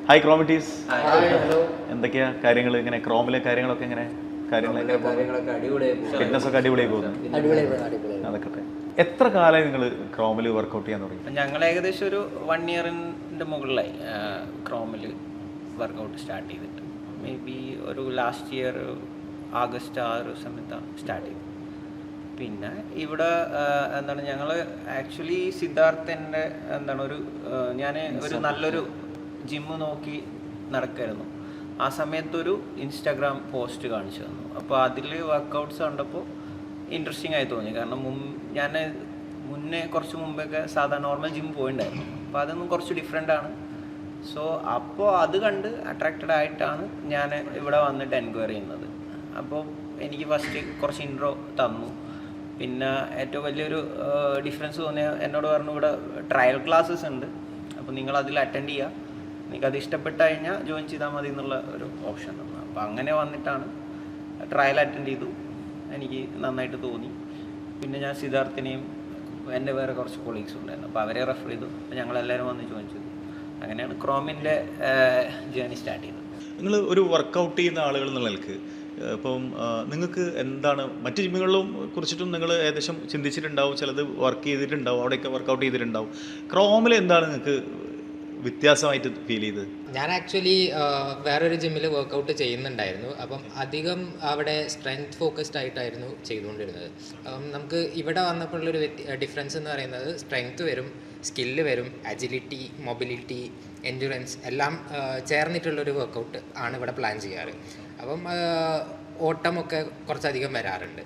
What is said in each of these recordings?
Hi ക്രോമിറ്റീസ്, എന്തൊക്കെയാ കാര്യങ്ങൾ? ഇങ്ങനെ ക്രോമിലെ കാര്യങ്ങളൊക്കെ എങ്ങനെ? ഫിറ്റ്നസ് ഒക്കെ അടിപൊളിയായി പോകുന്നു. അതൊക്കെ എത്ര കാലമായി നിങ്ങൾ ക്രോമിൽ വർക്കൗട്ട് ചെയ്യാൻ തുടങ്ങി? ഞങ്ങൾ ഏകദേശം ഒരു 1 ഇയറിൻ്റെ മുകളിലായി ക്രോമിൽ വർക്കൗട്ട് സ്റ്റാർട്ട് ചെയ്തിട്ട്. മേ ബി ഒരു ലാസ്റ്റ് ഇയർ ആഗസ്റ്റ് ആ ഒരു സമയത്താണ് സ്റ്റാർട്ട് ചെയ്തത്. പിന്നെ ഇവിടെ എന്താണ് ഞങ്ങൾ ആക്ച്വലി സിദ്ധാർത്ഥൻ്റെ ഞാൻ ഒരു നല്ലൊരു ജിമ്മ് നോക്കി നടക്കായിരുന്നു. ആ സമയത്തൊരു ഇൻസ്റ്റാഗ്രാം പോസ്റ്റ് കാണിച്ചു തന്നു. അപ്പോൾ അതിൽ വർക്കൗട്ട്സ് കണ്ടപ്പോൾ ഇൻട്രസ്റ്റിംഗ് ആയി തോന്നി. കാരണം ഞാൻ കുറച്ച് മുമ്പൊക്കെ സാധാരണ നോർമൽ ജിം പോയിട്ടുണ്ടായിരുന്നു. അപ്പോൾ അതൊന്നും കുറച്ച് ഡിഫറെൻ്റാണ്. സോ അപ്പോൾ അത് കണ്ട് അട്രാക്റ്റഡ് ആയിട്ടാണ് ഞാൻ ഇവിടെ വന്നിട്ട് എൻക്വയറി ചെയ്യുന്നത്. അപ്പോൾ എനിക്ക് ഫസ്റ്റ് കുറച്ച് ഇൻട്രോ തന്നു. പിന്നെ ഏറ്റവും വലിയൊരു ഡിഫറൻസ് തോന്നിയ എന്നോട് പറഞ്ഞു, ഇവിടെ ട്രയൽ ക്ലാസ്സസ് ഉണ്ട്, അപ്പോൾ നിങ്ങൾ അതിൽ അറ്റൻഡ് ചെയ്യുക, നിങ്ങൾക്കത് ഇഷ്ടപ്പെട്ട് കഴിഞ്ഞാൽ ജോയിൻ ചെയ്താൽ മതി എന്നുള്ള ഒരു ഓപ്ഷൻ തന്നു. അപ്പോൾ അങ്ങനെ വന്നിട്ടാണ് ട്രയൽ അറ്റൻഡ് ചെയ്തു. എനിക്ക് നന്നായിട്ട് തോന്നി. പിന്നെ ഞാൻ സിദ്ധാർത്ഥിനെയും എൻ്റെ വേറെ കുറച്ച് കൊളീഗ്സും ഉണ്ടായിരുന്നു, അപ്പോൾ അവരെ റെഫർ ചെയ്തു. അപ്പോൾ ഞങ്ങളെല്ലാവരും വന്ന് ജോയിൻ ചെയ്തു. അങ്ങനെയാണ് ക്രോമിൻ്റെ ജേർണി സ്റ്റാർട്ട് ചെയ്തത്. നിങ്ങൾ ഒരു വർക്കൗട്ട് ചെയ്യുന്ന ആളുകൾ എന്നുള്ള നിലക്ക് ഇപ്പം നിങ്ങൾക്ക് എന്താണ് മറ്റ് ജിമ്മുകളിലും കുറിച്ചിട്ടും നിങ്ങൾ ഏകദേശം ചിന്തിച്ചിട്ടുണ്ടാവും, ചിലത് വർക്ക് ചെയ്തിട്ടുണ്ടാവും, അവിടെയൊക്കെ വർക്കൗട്ട് ചെയ്തിട്ടുണ്ടാവും. ക്രോമിൽ എന്താണ് നിങ്ങൾക്ക് വ്യത്യാസമായിട്ട് ഫീൽ ചെയ്തത്? ഞാൻ ആക്ച്വലി വേറൊരു ജിമ്മിൽ വർക്കൗട്ട് ചെയ്യുന്നുണ്ടായിരുന്നു. അപ്പം അധികം അവിടെ സ്ട്രെങ്ത് ഫോക്കസ്ഡ് ആയിട്ടായിരുന്നു ചെയ്തുകൊണ്ടിരുന്നത്. നമുക്ക് ഇവിടെ വന്നപ്പോഴുള്ളൊരു ഡിഫറൻസ് എന്ന് പറയുന്നത് സ്ട്രെങ്ത് വരും, സ്കില്ല് വരും, അജിലിറ്റി, മൊബിലിറ്റി, എൻഡ്യൂറൻസ് എല്ലാം ചേർന്നിട്ടുള്ളൊരു വർക്കൗട്ട് ആണ് ഇവിടെ പ്ലാൻ ചെയ്യാറ്. അപ്പം ഓട്ടമൊക്കെ കുറച്ചധികം വരാറുണ്ട്.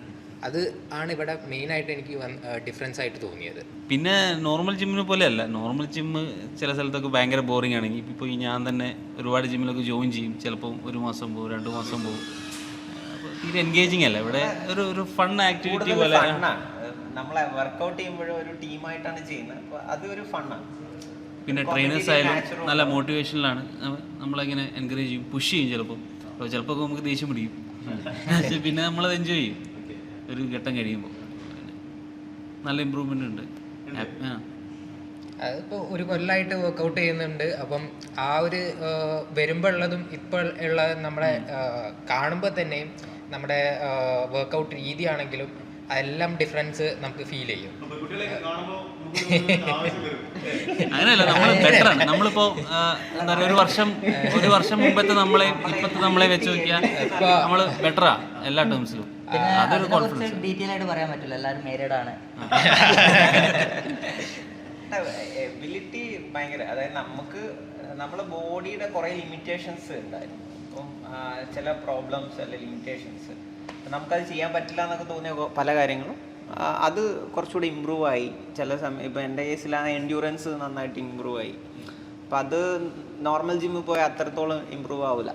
അത് ആണ് ഇവിടെ മെയിനായിട്ട് എനിക്ക് ഡിഫറൻസ് ആയിട്ട് തോന്നിയത്. പിന്നെ നോർമൽ ജിമ്മിനെ പോലെയല്ല. നോർമൽ ജിമ്മ് ചില സ്ഥലത്തൊക്കെ ഭയങ്കര ബോറിംഗ് ആണ്. ഇപ്പോൾ ഞാൻ തന്നെ ഒരുപാട് ജിമ്മിലൊക്കെ ജോയിൻ ചെയ്യും. ചിലപ്പോൾ 1 മാസം പോകും, 2 മാസം പോകും. അപ്പോൾ തീരെ എൻഗേജിങ് അല്ല. ഇവിടെ ഒരു ഫൺ ആക്ടിവിറ്റി പോലെ. നമ്മളെ വർക്കൗട്ട് ചെയ്യുമ്പോഴും ഒരു ടീമായിട്ടാണ് ചെയ്യുന്നത്, അപ്പോൾ അത് ഒരു ഫണ്ണാണ്. പിന്നെ ട്രെയിനേഴ്സ് ആയാലും നല്ല മോട്ടിവേഷനിലാണ്. നമ്മളങ്ങനെ എൻകറേജ് ചെയ്യും, പുഷ് ചെയ്യും. ചിലപ്പോൾ നമുക്ക് ദേഷ്യം പിടിക്കും. പിന്നെ നമ്മളത് എൻജോയ് ചെയ്യും. ഒരു ഘട്ടം കഴിയുമ്പോൾ നല്ല ഇമ്പ്രൂവ്മെൻ്റ് ഉണ്ട്. അതിപ്പോൾ ഒരു കൊല്ലമായിട്ട് വർക്കൗട്ട് ചെയ്യുന്നുണ്ട്. അപ്പം ആ ഒരു വരുമ്പോൾ ഉള്ളതും ഇപ്പോൾ ഉള്ള നമ്മളെ കാണുമ്പോൾ തന്നെയും നമ്മുടെ വർക്കൗട്ട് രീതിയാണെങ്കിലും അതെല്ലാം ഡിഫറൻസ് നമുക്ക് ഫീൽ ചെയ്യും. അങ്ങനെയല്ല, നമ്മൾ ബെറ്ററാണ്. നമ്മളിപ്പോൾ എന്താ പറയുക, ഒരു വർഷം മുമ്പത്തെ നമ്മളെ ഇപ്പോഴത്തെ നമ്മളെ വെച്ച് നോക്കിയാൽ നമ്മൾ ബെറ്ററാ എല്ലാ ടേംസിലും. അതൊരു കോൺഫിഡൻസ്. ഡീറ്റെയിൽ ആയിട്ട് പറയാൻ പറ്റില്ല, എല്ലാവരും മേരീഡ് ആണ്. എബിലിറ്റി ഭയങ്കര, അതായത് നമ്മളെ ബോഡിയുടെ കുറേ ലിമിറ്റേഷൻസ് ഉണ്ടായിരുന്നു. അപ്പം ചില പ്രോബ്ലംസ് അല്ലെ ലിമിറ്റേഷൻസ് നമുക്കത് ചെയ്യാൻ പറ്റില്ല എന്നൊക്കെ തോന്നിയ പല കാര്യങ്ങളും അത് കുറച്ചുകൂടി ഇമ്പ്രൂവ് ആയി. ചില സമയം ഇപ്പോൾ എൻ്റെ കേസിലാണ് എൻഡ്യൂറൻസ് നന്നായിട്ട് ഇമ്പ്രൂവ് ആയി. അപ്പം അത് നോർമൽ ജിമ്മിൽ പോയാൽ അത്രത്തോളം ഇമ്പ്രൂവ് ആവില്ല.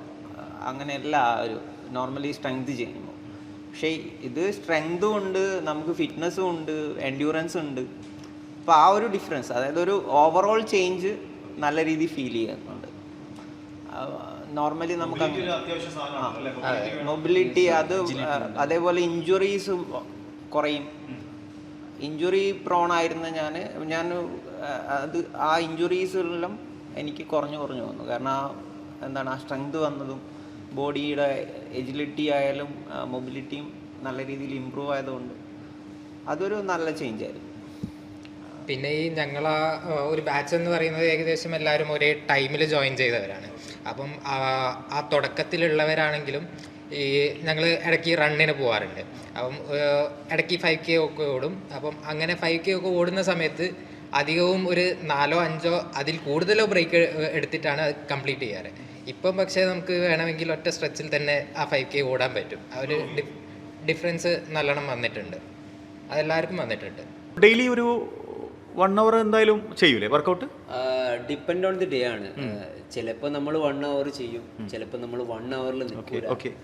അങ്ങനെയല്ല ഒരു നോർമലി സ്ട്രെങ്ത് ചെയ്യുമ്പോൾ. പക്ഷേ ഇത് സ്ട്രെങ്തും ഉണ്ട്, നമുക്ക് ഫിറ്റ്നസ്സും ഉണ്ട്, എൻഡ്യൂറൻസും ഉണ്ട്. അപ്പോൾ ആ ഒരു ഡിഫറൻസ്, അതായത് ഒരു ഓവറോൾ ചേഞ്ച് നല്ല രീതിയിൽ ഫീൽ ചെയ്യുന്നുണ്ട്. നോർമലി നമുക്ക് മൊബിലിറ്റി, അതേപോലെ ഇഞ്ചുറീസും കുറയും. ഇഞ്ചുറി പ്രോൺ ആയിരുന്ന ഞാൻ അത് ആ ഇഞ്ചുറീസെല്ലാം എനിക്ക് കുറഞ്ഞു വന്നു. കാരണം ആ സ്ട്രെങ്ത് വന്നതും ബോഡിയുടെ എജിലിറ്റി ആയാലും മൊബിലിറ്റിയും നല്ല രീതിയിൽ ഇമ്പ്രൂവ് ആയതുകൊണ്ട് അതൊരു നല്ല ചേഞ്ച് ആയിരുന്നു. പിന്നെ ഈ ഞങ്ങളാ ഒരു ബാച്ച് എന്ന് പറയുന്നത് ഏകദേശം എല്ലാവരും ഒരേ ടൈമിൽ ജോയിൻ ചെയ്തവരാണ്. അപ്പം ആ തുടക്കത്തിലുള്ളവരാണെങ്കിലും ഈ ഞങ്ങൾ ഇടയ്ക്ക് റണ്ണിന് പോകാറുണ്ട്. അപ്പം ഇടയ്ക്ക് 5K ഒക്കെ ഓടും. അപ്പം അങ്ങനെ 5K ഒക്കെ ഓടുന്ന സമയത്ത് അധികവും ഒരു 4 5 അതിൽ കൂടുതലോ ബ്രേക്ക് എടുത്തിട്ടാണ് അത് കംപ്ലീറ്റ് ചെയ്യാറ്. ഇപ്പം പക്ഷേ നമുക്ക് വേണമെങ്കിൽ ഒറ്റ സ്ട്രെച്ചിൽ തന്നെ ആ 5K ഓടാൻ പറ്റും. ആ ഒരു ഡിഫറൻസ് നല്ലോണം വന്നിട്ടുണ്ട്, അതെല്ലാവർക്കും വന്നിട്ടുണ്ട്. ഡെയിലി ഒരു 1 hour എന്തായാലും ചെയ്യൂലേ workout? Depend on the day ആണ്. ചിലപ്പോൾ നമ്മൾ 1 hour ചെയ്യും, ചിലപ്പോൾ നമ്മൾ 1 hourൽ നിൽക്കും.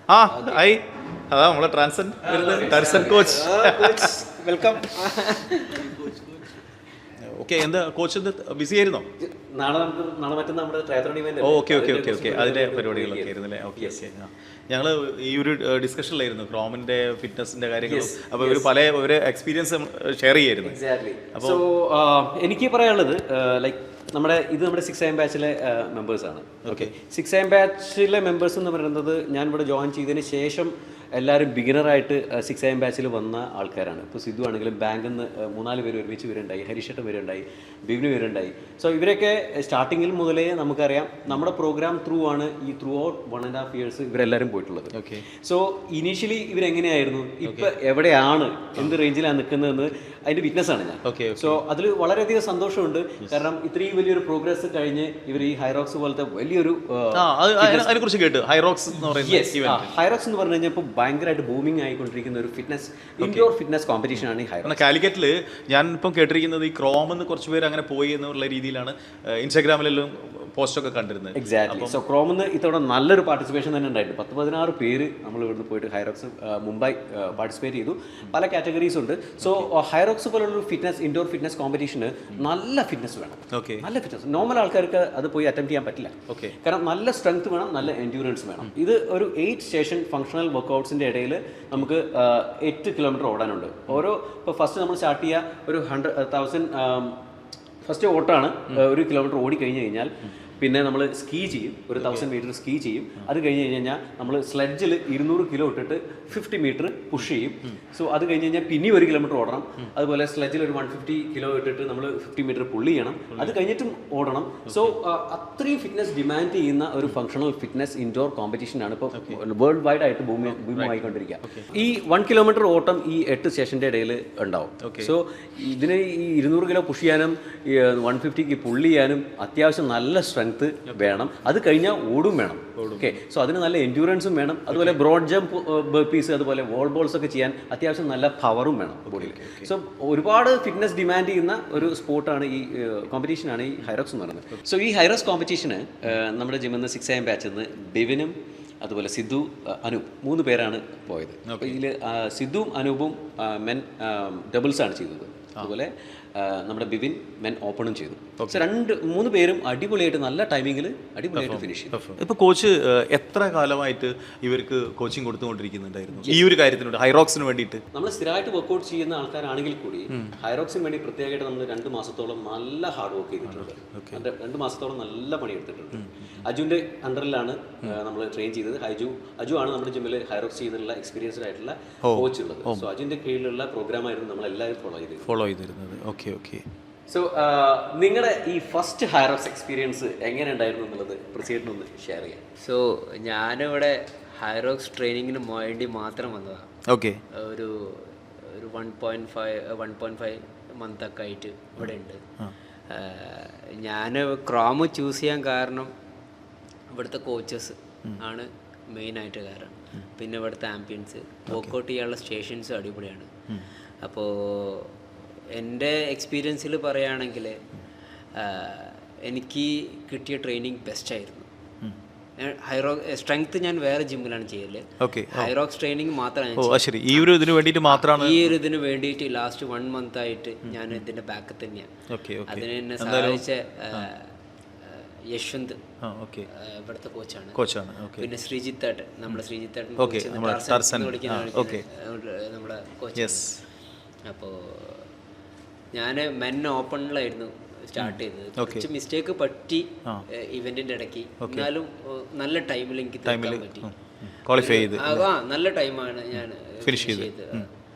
അതാ നമ്മളെ ട്രാൻസൻ കോച്ച്. വെൽക്കം. ഓക്കെ, എന്താ കോച്ച് ബിസി ആയിരുന്നോ? നാളെ മറ്റന്നാൾ നമ്മുടെ ട്രയത്ലോൺ ഇവന്റ്. ഓക്കെ അതിൻ്റെ പരിപാടികളൊക്കെ ആയിരുന്നു അല്ലേ? ഓക്കെ ഞങ്ങൾ ഈ ഒരു ഡിസ്കഷനിലായിരുന്നു ക്രോമിൻ്റെ ഫിറ്റ്നസിൻ്റെ കാര്യങ്ങളും. അപ്പോൾ ഇവർ പല ഒരു എക്സ്പീരിയൻസ് ഷെയർ ചെയ്യായിരുന്നു. എക്സാക്ട്ലി. സോ എനിക്ക് പറയാനുള്ളത് ലൈക്ക് നമ്മുടെ 6am ബാച്ചിലെ മെമ്പേഴ്സാണ്. ഓക്കെ, 6am ബാച്ചിലെ മെമ്പേഴ്സ് എന്ന് പറയുന്നത് ഞാൻ ഇവിടെ ജോയിൻ ചെയ്തതിന് ശേഷം എല്ലാവരും ബിഗിനറായിട്ട് 6am ബാച്ചിൽ വന്ന ആൾക്കാരാണ്. ഇപ്പോൾ സിദ്ധു ആണെങ്കിലും ബാങ്കിൽ നിന്ന് 3-4 പേര് ഒരുമിച്ച് വരുന്നുണ്ടായി, ഹരീഷേട്ടൻ വരുന്നുണ്ടായി, ബിബിന് വരുന്നുണ്ടായി. സോ ഇവരൊക്കെ സ്റ്റാർട്ടിങ്ങിൽ മുതലേ നമുക്കറിയാം നമ്മുടെ പ്രോഗ്രാം ത്രൂ ആണ് ഈ ത്രൂ ഔട്ട് 1.5 years ഇവരെല്ലാവരും പോയിട്ടുള്ളത്. ഓക്കെ. സോ ഇനീഷ്യലി ഇവരെങ്ങനെയായിരുന്നു, ഇപ്പം എവിടെയാണ്, എന്ത് റേഞ്ചിലാണ് നിൽക്കുന്നതെന്ന് അതിൻ്റെ വിറ്റ്നസ്സാണ് ഞാൻ. ഓക്കെ. സോ അതിൽ വളരെയധികം സന്തോഷമുണ്ട്. കാരണം ഇത്രയും വലിയൊരു പ്രോഗ്രസ് കഴിഞ്ഞ് ഇവർ ഈ ഹൈറോക്സ് പോലത്തെ വലിയൊരു അതിനെക്കുറിച്ച് കേട്ട് ഹൈറോക്സ് എന്ന് പറയുന്നത് ഹൈറോക്സ് എന്ന് പറഞ്ഞു കഴിഞ്ഞാൽ ഇപ്പോൾ ഭയങ്കരമായിട്ട് ബൂമിംഗ് ആയിക്കൊണ്ടിരിക്കുന്ന ഒരു ഫിറ്റ്നസ് ഇൻഡോർ ഫിറ്റ്നസ് കോമ്പറ്റീഷൻ ആണ് ഈ ഹൈറോക്സ്. കാലിക്കറ്റിൽ ഞാൻ ഇപ്പം കേട്ടിരിക്കുന്നത് ഈ ക്രോമെന്ന് കുറച്ച് പേര് അങ്ങനെ പോയി എന്നുള്ള രീതിയിലാണ് ഇൻസ്റ്റാഗ്രാമിലെല്ലാം പോസ്റ്റൊക്കെ കണ്ടിരുന്നത്. എക്സാക്ട്ലി. സോ ക്രോമിന്ന് ഇത്തവണ നല്ലൊരു പാർട്ടിസിപ്പേഷൻ തന്നെ ഉണ്ടായിട്ട് 10-16 പേര് നമ്മൾ ഇവിടുന്ന് പോയിട്ട് ഹൈറോക്സ് മുംബൈ പാർട്ടിസിപ്പേറ്റ് ചെയ്തു. പല കാറ്റഗറീസ് ഉണ്ട്. സോ ഹൈറോക്സ് പോലുള്ളൊരു ഫിറ്റ്നസ് ഇൻഡോർ ഫിറ്റ്നസ് കോമ്പറ്റീഷന് നല്ല ഫിറ്റ്നസ് വേണം. ഓക്കെ. നല്ല ഫിറ്റ്നസ് നോർമൽ ആൾക്കാർക്ക് അത് പോയി അറ്റംപ്റ്റ് ചെയ്യാൻ പറ്റില്ല. ഓക്കെ. കാരണം നല്ല സ്ട്രെങ്ത് വേണം, നല്ല എൻഡ്യൂറൻസ് വേണം. ഇത് ഒരു 8 സ്റ്റേഷൻ ഫങ്ഷണൽ വർക്കൗട്ട്സിൻ്റെ ഇടയിൽ നമുക്ക് 8 കിലോമീറ്റർ ഓടാനുണ്ട്. ഓരോ ഇപ്പോൾ ഫസ്റ്റ് നമ്മൾ സ്റ്റാർട്ട് ചെയ്യുക ഒരു 100,000 ഫസ്റ്റ് ഓട്ടാണ്. 1 കിലോമീറ്റർ ഓടി കഴിഞ്ഞ് കഴിഞ്ഞാൽ പിന്നെ നമ്മൾ സ്കീ ചെയ്യും, ഒരു 1000 മീറ്റർ സ്കീ ചെയ്യും. അത് കഴിഞ്ഞ് കഴിഞ്ഞാൽ നമ്മൾ സ്ലെഡ്ജിൽ 200 കിലോ ഇട്ടിട്ട് 50 മീറ്റർ പുഷ് ചെയ്യും. സോ അത് കഴിഞ്ഞ് കഴിഞ്ഞാൽ പിന്നെ 1 കിലോമീറ്റർ ഓടണം. അതുപോലെ സ്ലെഡ്ജിൽ ഒരു 150 കിലോ ഇട്ടിട്ട് നമ്മൾ 50 മീറ്റർ പുള്ളി ചെയ്യണം. അത് കഴിഞ്ഞിട്ടും ഓടണം. സോ അത്രയും ഫിറ്റ്നസ് ഡിമാൻഡ് ചെയ്യുന്ന ഒരു ഫങ്ഷണൽ ഫിറ്റ്നസ് ഇൻഡോർ കോമ്പറ്റീഷനാണ് ഇപ്പോൾ വേൾഡ് വൈഡ് ആയിട്ട് ഭൂമിയായിക്കൊണ്ടിരിക്കുക. ഈ 1 കിലോമീറ്റർ ഓട്ടം ഈ 8 സ്റ്റേഷൻ്റെ ഇടയിൽ ഉണ്ടാവും. സോ ഇതിന് ഈ 200 കിലോ പുഷ് ചെയ്യാനും 150ക്ക് പുള്ളി ചെയ്യാനും അത്യാവശ്യം നല്ല സ്ട്രെങ്ത് വേണം. അത് കഴിഞ്ഞാൽ ഓടും വേണം. ഓക്കെ. സോ അതിന് നല്ല എൻഡ്യൂറൻസും വേണം. അതുപോലെ ബ്രോഡ് ജമ്പ്, ബർപ്പീസ്, അതുപോലെ വോൾ ബോൾസ് ഒക്കെ ചെയ്യാൻ അത്യാവശ്യം നല്ല പവറും വേണം ബോഡിയിൽ. സോ ഒരുപാട് ഫിറ്റ്നസ് ഡിമാൻഡ് ചെയ്യുന്ന ഒരു സ്പോർട്ടാണ് ഈ കോമ്പറ്റീഷനാണ് ഈ ഹൈറോക്സ് എന്ന് പറയുന്നത്. സോ ഈ ഹൈറോക്സ് കോമ്പറ്റീഷന് നമ്മുടെ ജിമ്മിൽ നിന്ന് 6am ബാച്ചിൽ നിന്ന് ബിവിനും അതുപോലെ സിദ്ധു, അനൂപ് 3 പേരാണ് പോയത്. അപ്പോൾ ഇതിൽ സിദ്ധുവും അനൂപും മെൻ ഡബിൾസാണ് ചെയ്തത്. അതുപോലെ നമ്മുടെ ബിബിൻ മെൻ ഓപ്പണും ചെയ്തു. പക്ഷെ 2-3 പേരും അടിപൊളിയായിട്ട് നല്ല ടൈമിങ്ങിൽ അടിപൊളിയായിട്ട് ഫിനിഷ് ചെയ്തു. ഇപ്പോൾ കോച്ച് എത്ര കാലമായിട്ട് ഇവർക്ക് കോച്ചിങ് കൊടുത്തുകൊണ്ടിരിക്കുന്നുണ്ടായിരുന്നു ഈ ഒരു കാര്യത്തിനുണ്ട് ഹൈറോക്സിന് വേണ്ടിയിട്ട്? നമ്മൾ സ്ഥിരമായിട്ട് വർക്ക്ഔട്ട് ചെയ്യുന്ന ആൾക്കാരാണെങ്കിൽ കൂടി ഹൈറോക്സിന് വേണ്ടി പ്രത്യേകമായിട്ട് നമ്മൾ 2 മാസത്തോളം നല്ല ഹാർഡ് വർക്ക് ചെയ്തിട്ടുണ്ട്. 2 മാസത്തോളം നല്ല പണിയെടുത്തിട്ടുണ്ട്. അജുവിൻ്റെ അണ്ടറിലാണ് നമ്മൾ ട്രെയിൻ ചെയ്തത്. അജു ആണ് നമ്മുടെ ജിമ്മിൽ ഹൈറോക്സ് ചെയ്യുന്നുള്ള എക്സ്പീരിയൻസ്ഡ് ആയിട്ടുള്ള കോച്ച് ഉള്ളത്. സോ അജുവിൻ്റെ കീഴിലുള്ള പ്രോഗ്രാമായിരുന്നു നമ്മളെല്ലാവരും ഫോളോ ചെയ്തിരുന്നത്. ഓക്കെ. സോ നിങ്ങളുടെ ഈ ഫസ്റ്റ് ഹൈറോക്സ് എക്സ്പീരിയൻസ് എങ്ങനെ ഉണ്ടായിരുന്നു എന്നുള്ളത് പ്രത്യേകിച്ചൊന്ന് ഷെയർ ചെയ്യാം. സോ ഞാനിവിടെ ഹൈറോക്സ് ട്രെയിനിങ്ങിന് വേണ്ടി മാത്രം വന്നതാണ്. ഓക്കെ. ഒരു 1.5 മന്തൊക്കെ ആയിട്ട് ഇവിടെ ഉണ്ട്. ഞാൻ ക്രോം ചൂസ് ചെയ്യാൻ കാരണം ഇവിടുത്തെ കോച്ചസ് ആണ് മെയിനായിട്ട് കാരണം. പിന്നെ ഇവിടുത്തെ ആംബിയൻസ്, വർക്കൗട്ട് ചെയ്യാനുള്ള സ്റ്റേഷൻസ് അടിപൊളിയാണ്. അപ്പോൾ എൻ്റെ എക്സ്പീരിയൻസിൽ പറയുകയാണെങ്കിൽ എനിക്ക് കിട്ടിയ ട്രെയിനിങ് ബെസ്റ്റായിരുന്നു. സ്ട്രെങ്ത് ഞാൻ വേറെ ജിമ്മിലാണ് ചെയ്യല്. ഹൈറോക്സ് ട്രെയിനിങ് മാത്രമാണ് ഈ ഒരു ഇതിന് വേണ്ടിയിട്ട് ലാസ്റ്റ് 1 month ആയിട്ട് ഞാൻ ഇതിന്റെ ബാക്ക് തന്നെയാണ്. അതിന് എന്നെ സഹായിച്ച യശ്വന്ത് ഇവിടുത്തെ കോച്ചാണ്. പിന്നെ ശ്രീജിത്ത് നമ്മുടെ നമ്മുടെ കോച്ച്. അപ്പോൾ ഞാൻ മെൻ ഓപ്പണിലായിരുന്നു സ്റ്റാർട്ട് ചെയ്തത്. കുറച്ച് മിസ്റ്റേക്ക് പറ്റി ഇവന്റിന്റെ ഇടയ്ക്ക്, എന്നാലും നല്ല ടൈമിൽ എനിക്ക് പറ്റി. നല്ല ടൈമാണ് ഞാൻ ഫിനിഷ് ചെയ്തത്.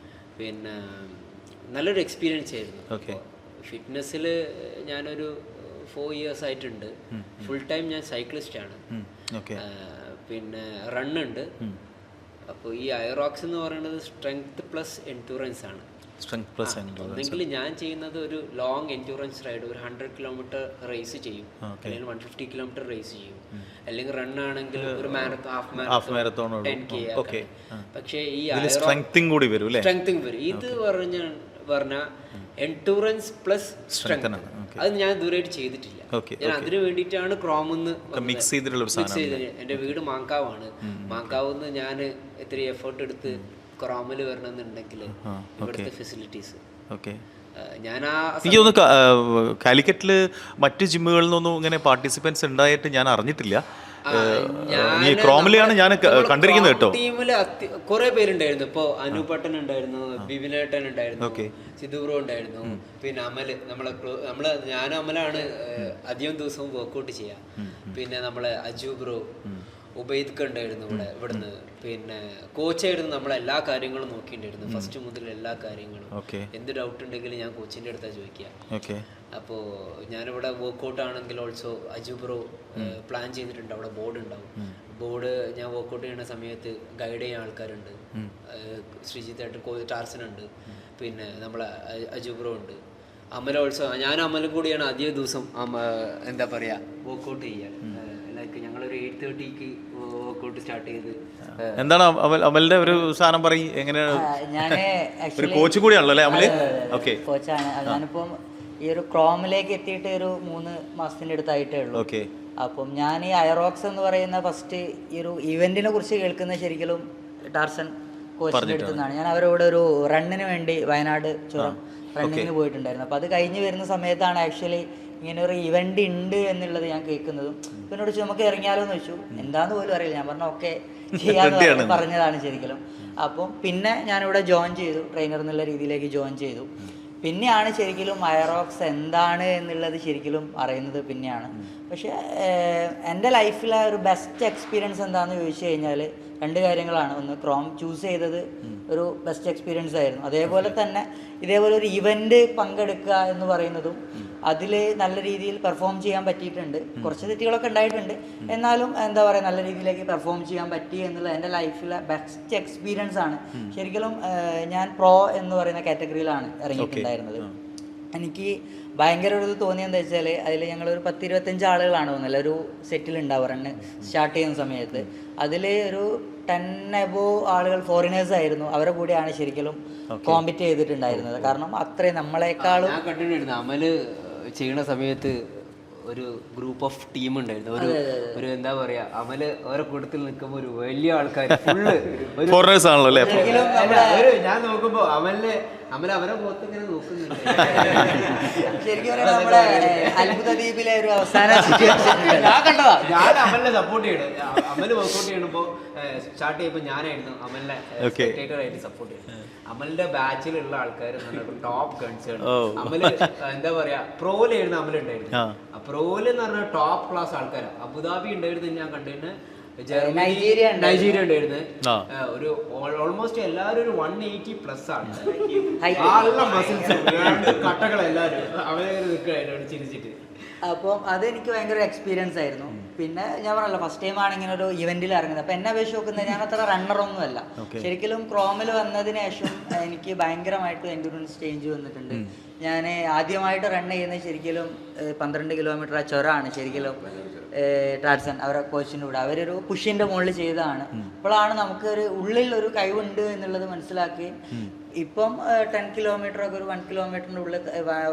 പിന്നെ നല്ലൊരു എക്സ്പീരിയൻസ് ആയിരുന്നു. ഫിറ്റ്നസ്സിൽ ഞാനൊരു 4 years ആയിട്ടുണ്ട്. ഫുൾ ടൈം ഞാൻ സൈക്ലിസ്റ്റാണ്. പിന്നെ റണ്ണുണ്ട്. അപ്പോൾ ഈ ഹൈറോക്സ് എന്ന് പറയുന്നത് സ്ട്രെങ്ത് പ്ലസ് എൻഡ്യൂറൻസ് ആണ്. ഒന്നെങ്കിൽ ഞാൻ ചെയ്യുന്നത് ഒരു ലോങ് എൻഡ്യൂറൻസ് റൈഡ്, ഒരു 100 kilometer റേസ് ചെയ്യും, അല്ലെങ്കിൽ 150 kilometer റേസ് ചെയ്യും, അല്ലെങ്കിൽ റൺ ആണെങ്കിൽ ഒരു ഹാഫ് മാരത്തോൺ 10K. പക്ഷേ ഈ സ്ട്രെങ്തിങ് വരും. ഇത് പറഞ്ഞ എൻഡ്യൂറൻസ് പ്ലസ് സ്ട്രെങ്ത്, അത് ഞാൻ ഇതുവരെയായിട്ട് ചെയ്തിട്ടില്ല. ഞാൻ അതിന് വേണ്ടിയിട്ടാണ് ക്രോമെന്ന് മിക്സ് ചെയ്തത്. എൻ്റെ വീട് മാങ്കാവാണ്. മാങ്കാവെന്ന് ഞാൻ ഇത്തിരി എഫേർട്ട് എടുത്ത് ക്രോമിൽ വരണമെന്നുണ്ടെങ്കിൽ ഇവിടുത്തെ ഫെസിലിറ്റീസ് ഞാൻ ആ എനിക്ക് തോന്നുന്നു കാലിക്കറ്റിൽ മറ്റ് ജിമ്മുകളിൽ നിന്നൊന്നും ഇങ്ങനെ പാർട്ടിസിപ്പൻസ് ഉണ്ടായിട്ട് ഞാൻ അറിഞ്ഞിട്ടില്ല. ഈ ക്രോമിലാണ് ഞാൻ കണ്ടിരിക്കുന്നത് കേട്ടോ. ടീമിൽ കുറെ പേരുണ്ടായിരുന്നു. ഇപ്പൊ അനൂപട്ടൻ ഉണ്ടായിരുന്നു, ബിബിനേട്ടൻ ഉണ്ടായിരുന്നു, സിദ്ധു ബ്രോ ഉണ്ടായിരുന്നു, പിന്നെ അമല് നമ്മള് ഞാനും അമലാണ് അധികം ദിവസവും വർക്കൗട്ട് ചെയ്യാം. പിന്നെ നമ്മളെ അജു ബ്രോ, ഉബൈദ്ക്ക് ഉണ്ടായിരുന്നു ഇവിടുന്ന്. പിന്നെ കോച്ചായിരുന്നു നമ്മളെല്ലാ കാര്യങ്ങളും നോക്കിയിട്ടുണ്ടായിരുന്നു, ഫസ്റ്റ് മുതൽ എല്ലാ കാര്യങ്ങളും. എന്ത് ഡൗട്ട് ഉണ്ടെങ്കിലും ഞാൻ കോച്ചിന്റെ അടുത്താ ചോദിക്കുക. അപ്പോൾ ഞാനിവിടെ വർക്കൗട്ട് ആണെങ്കിൽ ഓൾസോ അജു ബ്രോ പ്ലാൻ ചെയ്തിട്ടുണ്ട്. അവിടെ ബോർഡ് ഉണ്ടാവും. ബോർഡ് ഞാൻ വർക്കൗട്ട് ചെയ്യുന്ന സമയത്ത് ഗൈഡ് ചെയ്യാൻ ആൾക്കാരുണ്ട്. ശ്രീജിത്തായിട്ട് ടാർസൻ ഉണ്ട്, പിന്നെ നമ്മളെ അജു ബ്രോ ഉണ്ട്, അമൽ ഓൾസോ. ഞാനും അമലും കൂടിയാണ് അധിക ദിവസം എന്താ പറയുക വർക്കൗട്ട് ചെയ്യുക. ലൈക്ക് ഞങ്ങളൊരു 8:30 വർക്കൗട്ട് സ്റ്റാർട്ട് ചെയ്ത്. എന്താണ് അമലിന്റെ ഒരു സാധനം പറയും? എങ്ങനെയാണ്? ഒരു കോച്ച് കൂടിയാണല്ലോ അല്ലേ അമല്? ഓക്കെ, കോച്ചാണ്. ഞാനിപ്പം ഈ ഒരു ക്രോമിലേക്ക് എത്തിയിട്ട് ഒരു 3 മാസത്തിൻ്റെ അടുത്തായിട്ടേ ഉള്ളൂ. ഓക്കെ. അപ്പം ഞാൻ ഈ അയറോക്സ് എന്ന് പറയുന്ന ഫസ്റ്റ് ഈ ഒരു ഇവന്റിനെ കുറിച്ച് കേൾക്കുന്ന ശരിക്കും ടാർസൻ കോച്ചിൻ്റെ അടുത്ത് നിന്നാണ്. ഞാൻ അവരോട് ഒരു റണ്ണിന് വേണ്ടി വയനാട് ചുരം റണ്ണിങ്ങിന് പോയിട്ടുണ്ടായിരുന്നു. അപ്പോൾ അത് കഴിഞ്ഞ് വരുന്ന സമയത്താണ് ആക്ച്വലി ഇങ്ങനെ ഒരു ഇവന്റ് ഉണ്ട് എന്നുള്ളത് ഞാൻ കേൾക്കുന്നതും. പിന്നെ ചോദിച്ചു നമുക്ക് ഇറങ്ങിയാലോ എന്ന് വെച്ചു. എന്താന്ന് പോലും അറിയില്ല. ഞാൻ പറഞ്ഞു ഓക്കെ ചെയ്യാന്ന് പറഞ്ഞതാണ് ശരിക്കും. അപ്പം പിന്നെ ഞാനിവിടെ ജോയിൻ ചെയ്തു, ട്രെയിനർ എന്നുള്ള രീതിയിലേക്ക് ജോയിൻ ചെയ്തു. പിന്നെയാണ് ശരിക്കും അയറോക്സ് എന്താണ് എന്നുള്ളത് ശരിക്കും അറിയുന്നത് പിന്നെയാണ്. പക്ഷേ എൻ്റെ ലൈഫിലെ ഒരു ബെസ്റ്റ് എക്സ്പീരിയൻസ് എന്താണെന്ന് ചോദിച്ചു കഴിഞ്ഞാൽ 2 കാര്യങ്ങളാണ്. ഒന്ന്, ക്രോം ചൂസ് ചെയ്തത് ഒരു ബെസ്റ്റ് എക്സ്പീരിയൻസ് ആയിരുന്നു. അതേപോലെ തന്നെ ഇതേപോലെ ഒരു ഇവൻ്റ് പങ്കെടുക്കുക എന്ന് പറയുന്നതും അതിൽ നല്ല രീതിയിൽ പെർഫോം ചെയ്യാൻ പറ്റിയിട്ടുണ്ട്. കുറച്ച് തെറ്റുകളൊക്കെ ഉണ്ടായിട്ടുണ്ട്, എന്നാലും എന്താ പറയുക നല്ല രീതിയിലേക്ക് പെർഫോം ചെയ്യാൻ പറ്റി എന്നുള്ളത് എൻ്റെ ലൈഫിലെ ബെസ്റ്റ് എക്സ്പീരിയൻസ് ആണ്. ശരിക്കും ഞാൻ പ്രോ എന്ന് പറയുന്ന കാറ്റഗറിയിലാണ് ഇറങ്ങിയിട്ടുണ്ടായിരുന്നത്. എനിക്ക് ഭയങ്കര ഒരു ഇത് തോന്നിയെന്ന് വെച്ചാൽ അതിൽ ഞങ്ങളൊരു 10-25 ആളുകളാണ് തോന്നുന്നില്ല ഒരു സെറ്റിൽ ഉണ്ടാവുക റണ്ണ് സ്റ്റാർട്ട് ചെയ്യുന്ന സമയത്ത്. അതിൽ ഒരു 10 above ആളുകൾ ഫോറിനേഴ്സ് ആയിരുന്നു. അവരെ കൂടെയാണ് ശരിക്കും കോമ്പറ്റ് ചെയ്തിട്ടുണ്ടായിരുന്നത്. കാരണം അത്രയും നമ്മളെക്കാളും ഞാൻ കണ്ടിട്ടുണ്ടായിരുന്നു. അമല് ചെയ്യണ സമയത്ത് ഒരു ഗ്രൂപ്പ് ഓഫ് ടീം ഉണ്ടായിരുന്നു. ഒരു എന്താ പറയാ, അമല് ഓരോ കൂട്ടത്തിൽ നിൽക്കുമ്പോൾ ഒരു വലിയ ആൾക്കാർ ഫുള്ള് ഫോറിനേഴ്സ് ആണല്ലോ അല്ലേ? ഞാൻ നോക്കുമ്പോ അമല് അവരെ മുഖത്ത് ഇങ്ങനെ നോക്കുന്നുണ്ട്. ശരിക്കും നമ്മുടെ അത്ഭുത ദ്വീപിലെ ഒരു അവസാന ഞാൻ അമലിനെ സപ്പോർട്ട് ചെയ്യണം. അമല് വർക്കൗട്ട് ചെയ്യണപ്പോ സ്റ്റാർട്ട് ചെയ്യുമ്പോ ഞാനായിരുന്നു അമലിനെ സ്പെക്ടേറ്റർ ആയിട്ട് സപ്പോർട്ട് ചെയ്യുന്നത്. അമലിന്റെ ബാച്ചിലുള്ള ആൾക്കാർ ടോപ്പ് ഗൺസുകൾ. അമല് എന്താ പറയാ പ്രോയിലായിരുന്നു അമൽ ഉണ്ടായിരുന്നു. ആ പ്രോയില് എന്ന് പറഞ്ഞാൽ ടോപ്പ് ക്ലാസ് ആൾക്കാരാണ്. അബുദാബി ഉണ്ടായിരുന്നു ഞാൻ കണ്ടിരുന്നു, നൈജീരിയ ഉണ്ടായിരുന്നു. ഒരു ഓൾമോസ്റ്റ് എല്ലാവരും ഒരു 180+ ആണ്. നല്ല മസിൽസ് കട്ടകളെല്ലാവരും അവരെ നിൽക്കുകയായിരുന്നു ചിരിച്ചിട്ട്. അപ്പം അതെനിക്ക് ഭയങ്കര എക്സ്പീരിയൻസ് ആയിരുന്നു. പിന്നെ ഞാൻ പറഞ്ഞല്ലോ ഫസ്റ്റ് ടൈമാണ് ഇങ്ങനെ ഒരു ഇവന്റിൽ ഇറങ്ങുന്നത്. അപ്പം എന്നെ അപേക്ഷിച്ച് നോക്കുന്നത് ഞാൻ അത്ര റണ്ണറൊന്നുമല്ല. ശരിക്കും ക്രോമിൽ വന്നതിന് ശേഷം എനിക്ക് ഭയങ്കരമായിട്ട് എൻഡ്യൂറൻസ് ചേഞ്ച് വന്നിട്ടുണ്ട്. ഞാൻ ആദ്യമായിട്ട് റൺ ചെയ്യുന്നത് ശരിക്കും 12 കിലോമീറ്റർ ആ ചുരമാണ്. ശരിക്കും ടാർസൻ അവരെ കോച്ചിൻ്റെ കൂടെ അവരൊരു പുഷിൻ്റെ മുകളിൽ ചെയ്തതാണ്. അപ്പോഴാണ് നമുക്ക് ഒരു ഉള്ളിൽ ഒരു കഴിവുണ്ട് എന്നുള്ളത് മനസ്സിലാക്കി. ഇപ്പം 10 കിലോമീറ്റർ ഒക്കെ ഒരു 1 കിലോമീറ്ററിൻ്റെ ഉള്ളിൽ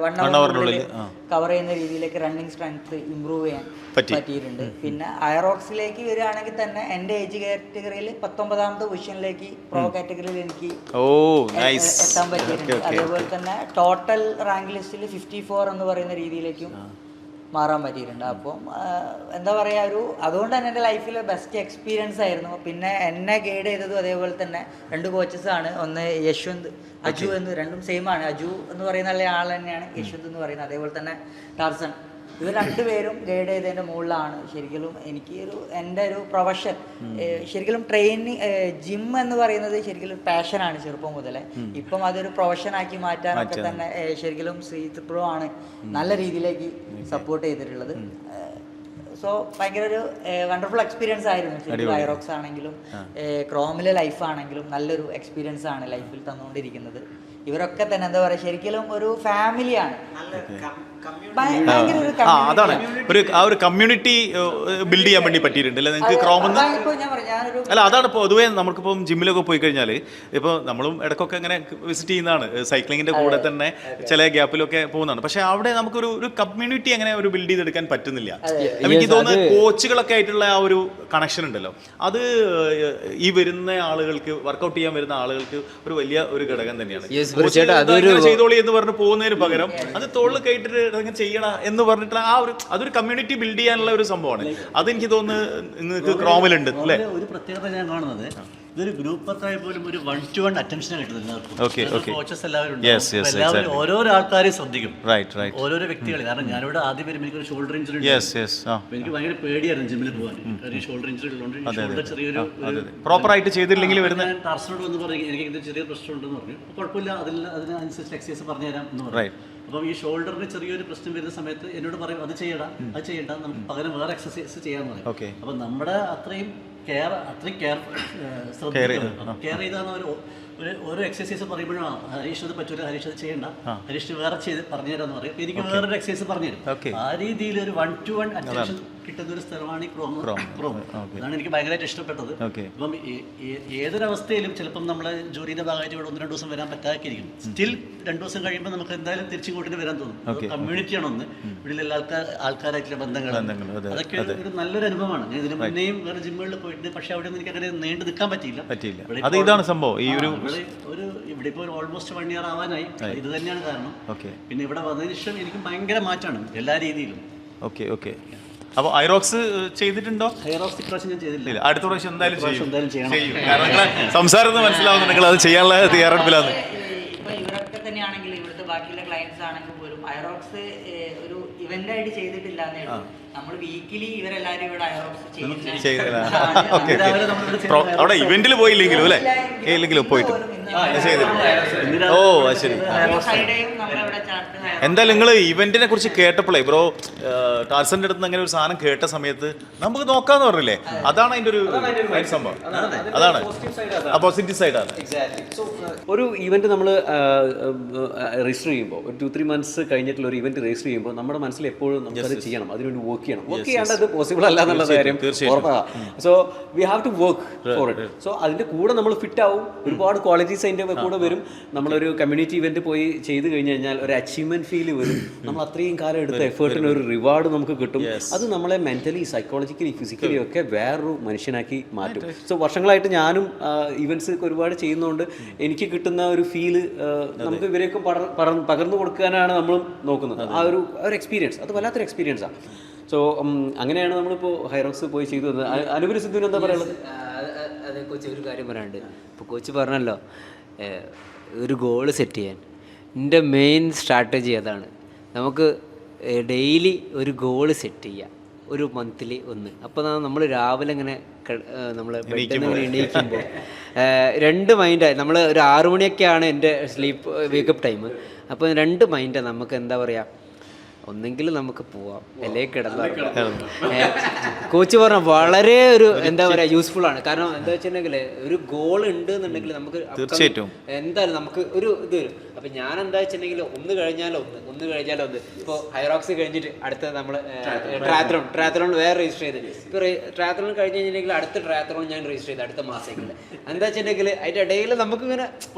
1 ഹവറിനുള്ളിൽ കവർ ചെയ്യുന്ന രീതിയിലേക്ക് റണ്ണിങ് സ്ട്രെങ്ത് ഇമ്പ്രൂവ് ചെയ്യാൻ പറ്റിയിട്ടുണ്ട്. പിന്നെ അയറോക്സിലേക്ക് വരികയാണെങ്കിൽ തന്നെ എൻ്റെ ഏജ് കാറ്റഗറിയിൽ 19ാമത്തെ പൊസിഷനിലേക്ക് പ്രോ കാറ്റഗറിയിൽ എനിക്ക് എത്താൻ പറ്റിയിട്ടുണ്ട്. അതേപോലെ തന്നെ ടോട്ടൽ റാങ്ക് ലിസ്റ്റിൽ 54 എന്ന് പറയുന്ന രീതിയിലേക്കും മാറാൻ പറ്റിയിട്ടുണ്ട്. അപ്പം എന്താ പറയുക അതുകൊണ്ട് തന്നെ എൻ്റെ ലൈഫിലെ ബെസ്റ്റ് എക്സ്പീരിയൻസ് ആയിരുന്നു. പിന്നെ എന്നെ ഗൈഡ് ചെയ്തതും അതേപോലെ തന്നെ 2 കോച്ചസാണ്. ഒന്ന് യശ്വന്ത്, അജു എന്ന്, രണ്ടും സെയിം ആണ്. അജു എന്ന് പറയുന്ന ആൾ തന്നെയാണ് യശ്വന്ത് എന്ന് പറയുന്നത്. അതേപോലെ തന്നെ ടാർസൻ. ഇവർ 2 പേരും ഗൈഡ് ചെയ്തതിൻ്റെ മുകളിലാണ് ശരിക്കും എനിക്ക് എൻ്റെ ഒരു പ്രൊഫഷൻ ശരിക്കും ട്രെയിനിങ് ജിം എന്ന് പറയുന്നത് ശരിക്കും പാഷനാണ് ചെറുപ്പം മുതലേ. ഇപ്പം അതൊരു പ്രൊഫഷനാക്കി മാറ്റാനൊക്കെ തന്നെ ശരിക്കും ശ്രീജിത്ത് പ്രോ ആണ് നല്ല രീതിയിലേക്ക് സപ്പോർട്ട് ചെയ്തിട്ടുള്ളത്. സോ ഭയങ്കര ഒരു വണ്ടർഫുൾ എക്സ്പീരിയൻസ് ആയിരുന്നു. ശരിക്കും ഐറോക്സ് ആണെങ്കിലും ക്രോമിലെ ലൈഫാണെങ്കിലും നല്ലൊരു എക്സ്പീരിയൻസ് ആണ് ലൈഫിൽ തന്നുകൊണ്ടിരിക്കുന്നത്. ഇവരൊക്കെ തന്നെ എന്താ പറയുക ശരിക്കും ഒരു ഫാമിലിയാണ്. അതാണ് ഒരു കമ്മ്യൂണിറ്റി ബിൽഡ് ചെയ്യാൻ വേണ്ടി പറ്റിയിട്ടുണ്ട് അല്ലേ നിങ്ങൾക്ക് ക്രോമെന്ന്? അല്ല അതാണ് പൊതുവേ നമുക്കിപ്പം ജിമ്മിലൊക്കെ പോയി കഴിഞ്ഞാൽ ഇപ്പോൾ നമ്മളും ഇടയ്ക്കൊക്കെ ഇങ്ങനെ വിസിറ്റ് ചെയ്യുന്നതാണ്, സൈക്ലിങ്ങിൻ്റെ കൂടെ തന്നെ ചില ഗ്യാപ്പിലൊക്കെ പോകുന്നതാണ്. പക്ഷേ അവിടെ നമുക്കൊരു കമ്മ്യൂണിറ്റി അങ്ങനെ ഒരു ബിൽഡ് ചെയ്തെടുക്കാൻ പറ്റുന്നില്ല. എനിക്ക് തോന്നുന്നു കോച്ചുകളൊക്കെ ആയിട്ടുള്ള ആ ഒരു കണക്ഷൻ ഉണ്ടല്ലോ, അത് ഈ വരുന്ന ആളുകൾക്ക് വർക്കൗട്ട് ചെയ്യാൻ വരുന്ന ആളുകൾക്ക് ഒരു വലിയ ഒരു ഘടകം തന്നെയാണ്. ചേട്ടാ, ചെയ്തോളി എന്ന് പറഞ്ഞ് പോകുന്നതിന് പകരം അത് തോളിൽ കയറ്റിട്ട് അങ്ങനെ ചെയ്യണ എന്ന് പറഞ്ഞിട്ടുള്ള ആ ഒരു അതൊരു കമ്മ്യൂണിറ്റി ബിൽഡ് ചെയ്യാനുള്ള ഒരു സംഭവമാണ്. അതെനിക്ക് തോന്നുന്നു നിങ്ങൾക്ക് ക്രോമിലുണ്ട് അല്ലേ? ഒരു പ്രത്യേകത ഞാൻ കാണുന്നത് ഇതൊരു ഗ്രൂപ്പ് വർക്കായി പോലും ഒരു 1-to-1 അറ്റൻഷൻ കിട്ടുന്നത് എല്ലാവർക്കും. കോച്ചസ് എല്ലാവരും ഉണ്ടാവും. എല്ലാവരും ഓരോരോ ആൾക്കാരെയും ശ്രദ്ധിക്കും, ഓരോരോ വ്യക്തികളെ. കാരണം ഞാനിവിടെ ആദ്യം വരുമ്പോൾ എനിക്കൊരു ഷോൾഡർ ഇഞ്ചുറി, എനിക്ക് ഭയങ്കര പേടിയായിരുന്നു ജിമ്മിൽ പോകാൻ. ഷോൾഡർ ഇഞ്ചുറി ഉള്ളതുകൊണ്ട് ഷോൾഡർ ചെറിയൊരു പ്രോപ്പറായിട്ട് ചെയ്തില്ലെങ്കിൽ വരുന്ന ടർസിനോട് വന്ന് പറഞ്ഞു എനിക്ക് ഇത് ചെറിയ പ്രശ്നം ഉണ്ടെന്ന് പറഞ്ഞു. അപ്പോൾ കുഴപ്പമില്ല, അതിനനുസരിച്ച് എക്സസൈസ് പറഞ്ഞുതരാം എന്ന് പറഞ്ഞു. അപ്പം ഈ ഷോൾഡറിന് ചെറിയൊരു പ്രശ്നം വരുന്ന സമയത്ത് എന്നോട് പറയും അത് ചെയ്യണ്ട, നമുക്ക് പകരം വേറെ എക്സസൈസ് ചെയ്യാന്ന് പറയും. അപ്പം നമ്മുടെ അത്രയും കെയർ ചെയ്താൽ ഓരോ എക്സസൈസ് പറയുമ്പോഴും ഹരീഷ് അത് പറ്റൂല, ഹരീഷ് അത് ചെയ്യണ്ട, ഹരീഷ് വേറെ ചെയ്ത് പറഞ്ഞുതരാന്ന് പറയും. എനിക്ക് വേറൊരു എക്സസൈസ് പറഞ്ഞുതരും. ആ രീതിയിൽ ഒരു 1-to-1 അറ്റൻഷൻ കിട്ടുന്ന ഒരു സ്ഥലമാണ് ഈ ക്രോം. അതാണ് എനിക്ക് ഭയങ്കരമായിട്ട് ഇഷ്ടപ്പെട്ടത്. അപ്പം ഏതൊരവസ്ഥയിലും ചിലപ്പം നമ്മളെ ജോലിയുടെ ഭാഗമായിട്ട് ഇവിടെ 1-2 ദിവസം വരാൻ പറ്റാതിരിക്കും. സ്റ്റിൽ 2 ദിവസം കഴിയുമ്പോൾ നമുക്ക് എന്തായാലും തിരിച്ചിങ്ങോട്ടിന് വരാൻ തോന്നും. കമ്മ്യൂണിറ്റിയാണ് ഒന്ന്, ഇവിടെയുള്ള ആൾക്കാരായിട്ടുള്ള ബന്ധങ്ങൾ, അതൊക്കെ ഒരു നല്ലൊരു അനുഭവമാണ്. ഞാൻ ഇതിന് മുന്നേയും വേറെ ജിമ്മുകളിൽ പോയിട്ടുണ്ട്, പക്ഷെ അവിടെ എനിക്ക് അങ്ങനെ നീണ്ടു നിൽക്കാൻ പറ്റിയില്ല. ഇതാണ് സംഭവം. ഈ ഒരു ഇവിടെ ഇപ്പോൾ ഓൾമോസ്റ്റ് 1 year ആവാനായി. ഇത് തന്നെയാണ് കാരണം. പിന്നെ ഇവിടെ വന്നതിന് ശേഷം എനിക്ക് ഭയങ്കര മാറ്റമാണ് എല്ലാ രീതിയിലും. അപ്പോൾ ഐറോക്സ് ചെയ്തിട്ടുണ്ടോ? ഐറോക്സ് ഇപ്രാവശ്യം ഞാൻ ചെയ്തില്ല. അടുത്ത പ്രാവശ്യം എന്തായാലും ചെയ്യണം. കാരണം നിങ്ങളെ സംസാരം മനസ്സിലാവുന്നു, നിങ്ങൾ അത് ചെയ്യാനുള്ള തയ്യാറെടുപ്പിലാണ്. ഇപ്പോൾ ഇവരൊക്കെ തന്നെയാണെങ്കിൽ ഇവിടുത്തെ ബാക്കിയുള്ള ക്ലയൻസ് ആണെങ്കിൽ പോലും ഐറോക്സ് ഒരു ഇവന്റ് ആയിട്ട് ചെയ്തിട്ടില്ല എന്നേ ഉള്ളൂ. നമ്മൾ വീക്കിലി ഇവരെല്ലാവരും ഇവിടെ ഐറോക്സ് അവിടെ ഇവന്റിൽ പോയില്ലെങ്കിലും അല്ലേ? ഇല്ലെങ്കിലും പോയിട്ട് ഓ ശരി. എന്തായാലും നിങ്ങൾ ഇവന്റിനെ കുറിച്ച് കേട്ടപ്പോഴേ ബ്രോ ടാർസന്റെ അടുത്ത് അങ്ങനെ ഒരു സാധനം കേട്ട സമയത്ത് നമുക്ക് നോക്കാന്ന് പറഞ്ഞില്ലേ, അതാണ് അതിന്റെ ഒരു സംഭവം. അതാണ് പോസിറ്റീവ് സൈഡാണ്. ഒരു ഇവന്റ് നമ്മൾ രജിസ്റ്റർ ചെയ്യുമ്പോൾ ഒരു 2-3 months കഴിഞ്ഞിട്ടുള്ള ഒരു ഇവന്റ് രജിസ്റ്റർ ചെയ്യുമ്പോൾ നമ്മുടെ മനസ്സിൽ എപ്പോഴും നമുക്കത് ചെയ്യണം, അതിനുവേണ്ടി വർക്ക് ചെയ്യണം. വർക്ക് ചെയ്യാണ്ടത് പോസിബിൾ അല്ല എന്നുള്ള കാര്യം ഉറപ്പാണ്. So we have to work for it. So അതിന്റെ കൂടെ നമ്മൾ ഫിറ്റ് ആവും, ഒരുപാട് ക്വാളിറ്റീസ് അതിന്റെ കൂടെ വരും. നമ്മളൊരു കമ്മ്യൂണിറ്റി ഇവന്റ് പോയി ചെയ്ത് കഴിഞ്ഞ് കഴിഞ്ഞാൽ ഒരു അച്ചീവ്മെന്റ് ഫീൽ വരും. നമ്മൾ അത്രയും കാലം എടുത്ത എഫേർട്ടിന് ഒരു റിവാർഡ് നമുക്ക് കിട്ടും. അത് നമ്മളെ മെന്റലി, സൈക്കോളജിക്കലി, ഫിസിക്കലി ഒക്കെ വേറൊരു മനുഷ്യനാക്കി മാറ്റും. സോ വർഷങ്ങളായിട്ട് ഞാനും ഇവന്റ്സ് ഒരുപാട് ചെയ്യുന്നതുകൊണ്ട് എനിക്ക് കിട്ടുന്ന ഒരു ഫീല് നമുക്ക് ഇവരെയൊക്കെ പകർന്നു കൊടുക്കാനാണ് നമ്മളും നോക്കുന്നത്. ആ ഒരു എക്സ്പീരിയൻസ് അത് വല്ലാത്തൊരു എക്സ്പീരിയൻസാണ്. സോ അങ്ങനെയാണ് നമ്മളിപ്പോൾ ഹൈറോക്സ് പോയി ചെയ്തു വന്നത്. അനുപരി സിദ്ധുവിന് എന്താ പറയുള്ളത്? അതെ കോച്ച്, ഒരു കാര്യം പറയാനുണ്ട്. ഇപ്പോൾ കോച്ച് പറഞ്ഞല്ലോ ഒരു ഗോൾ സെറ്റ് ചെയ്യാൻ. എൻ്റെ മെയിൻ സ്ട്രാറ്റജി അതാണ്. നമുക്ക് ഡെയിലി ഒരു ഗോൾ സെറ്റ് ചെയ്യുക, ഒരു മന്ത്ലി ഒന്ന്. അപ്പോൾ നമ്മൾ രാവിലെ ഇങ്ങനെ നമ്മൾ ബെഡിൽ നിന്ന് എണീക്കുമ്പോൾ 2 മൈൻഡായി. നമ്മൾ ഒരു 6 മണിയൊക്കെയാണ് എൻ്റെ വേക്കപ്പ് ടൈം. അപ്പോൾ 2 മൈൻഡാണ് നമുക്ക്. എന്താ പറയുക, ഒന്നെങ്കിൽ നമുക്ക് പോവാം, അല്ലെങ്കിൽ കിടന്നു. കോച്ച് പറഞ്ഞ വളരെ ഒരു എന്താ പറയുക യൂസ്ഫുൾ ആണ്. കാരണം എന്താ വെച്ചിട്ടുണ്ടെങ്കിൽ ഒരു ഗോൾ ഉണ്ട് എന്നുണ്ടെങ്കിൽ നമുക്ക് തീർച്ചയായിട്ടും എന്തായാലും നമുക്ക് ഒരു ഇത് വരും. അപ്പം ഞാൻ എന്താ വെച്ചിട്ടുണ്ടെങ്കിൽ ഒന്ന് കഴിഞ്ഞാലോ ഒന്ന്. ഇപ്പോൾ ഹൈറോക്സ് കഴിഞ്ഞിട്ട് അടുത്ത നമ്മൾ ട്രാത്തലോൺ വേറെ രജിസ്റ്റർ ചെയ്ത്. ഇപ്പോൾ ട്രാത്തലോൺ കഴിഞ്ഞ് കഴിഞ്ഞിട്ടുണ്ടെങ്കിൽ അടുത്ത ട്രാത്തലോൺ ഞാൻ രജിസ്റ്റർ ചെയ്ത് അടുത്ത മാസത്തേക്കുള്ള. എന്താ വെച്ചിട്ടുണ്ടെങ്കിൽ അതിൻ്റെ ഇടയിൽ നമുക്കിങ്ങനെ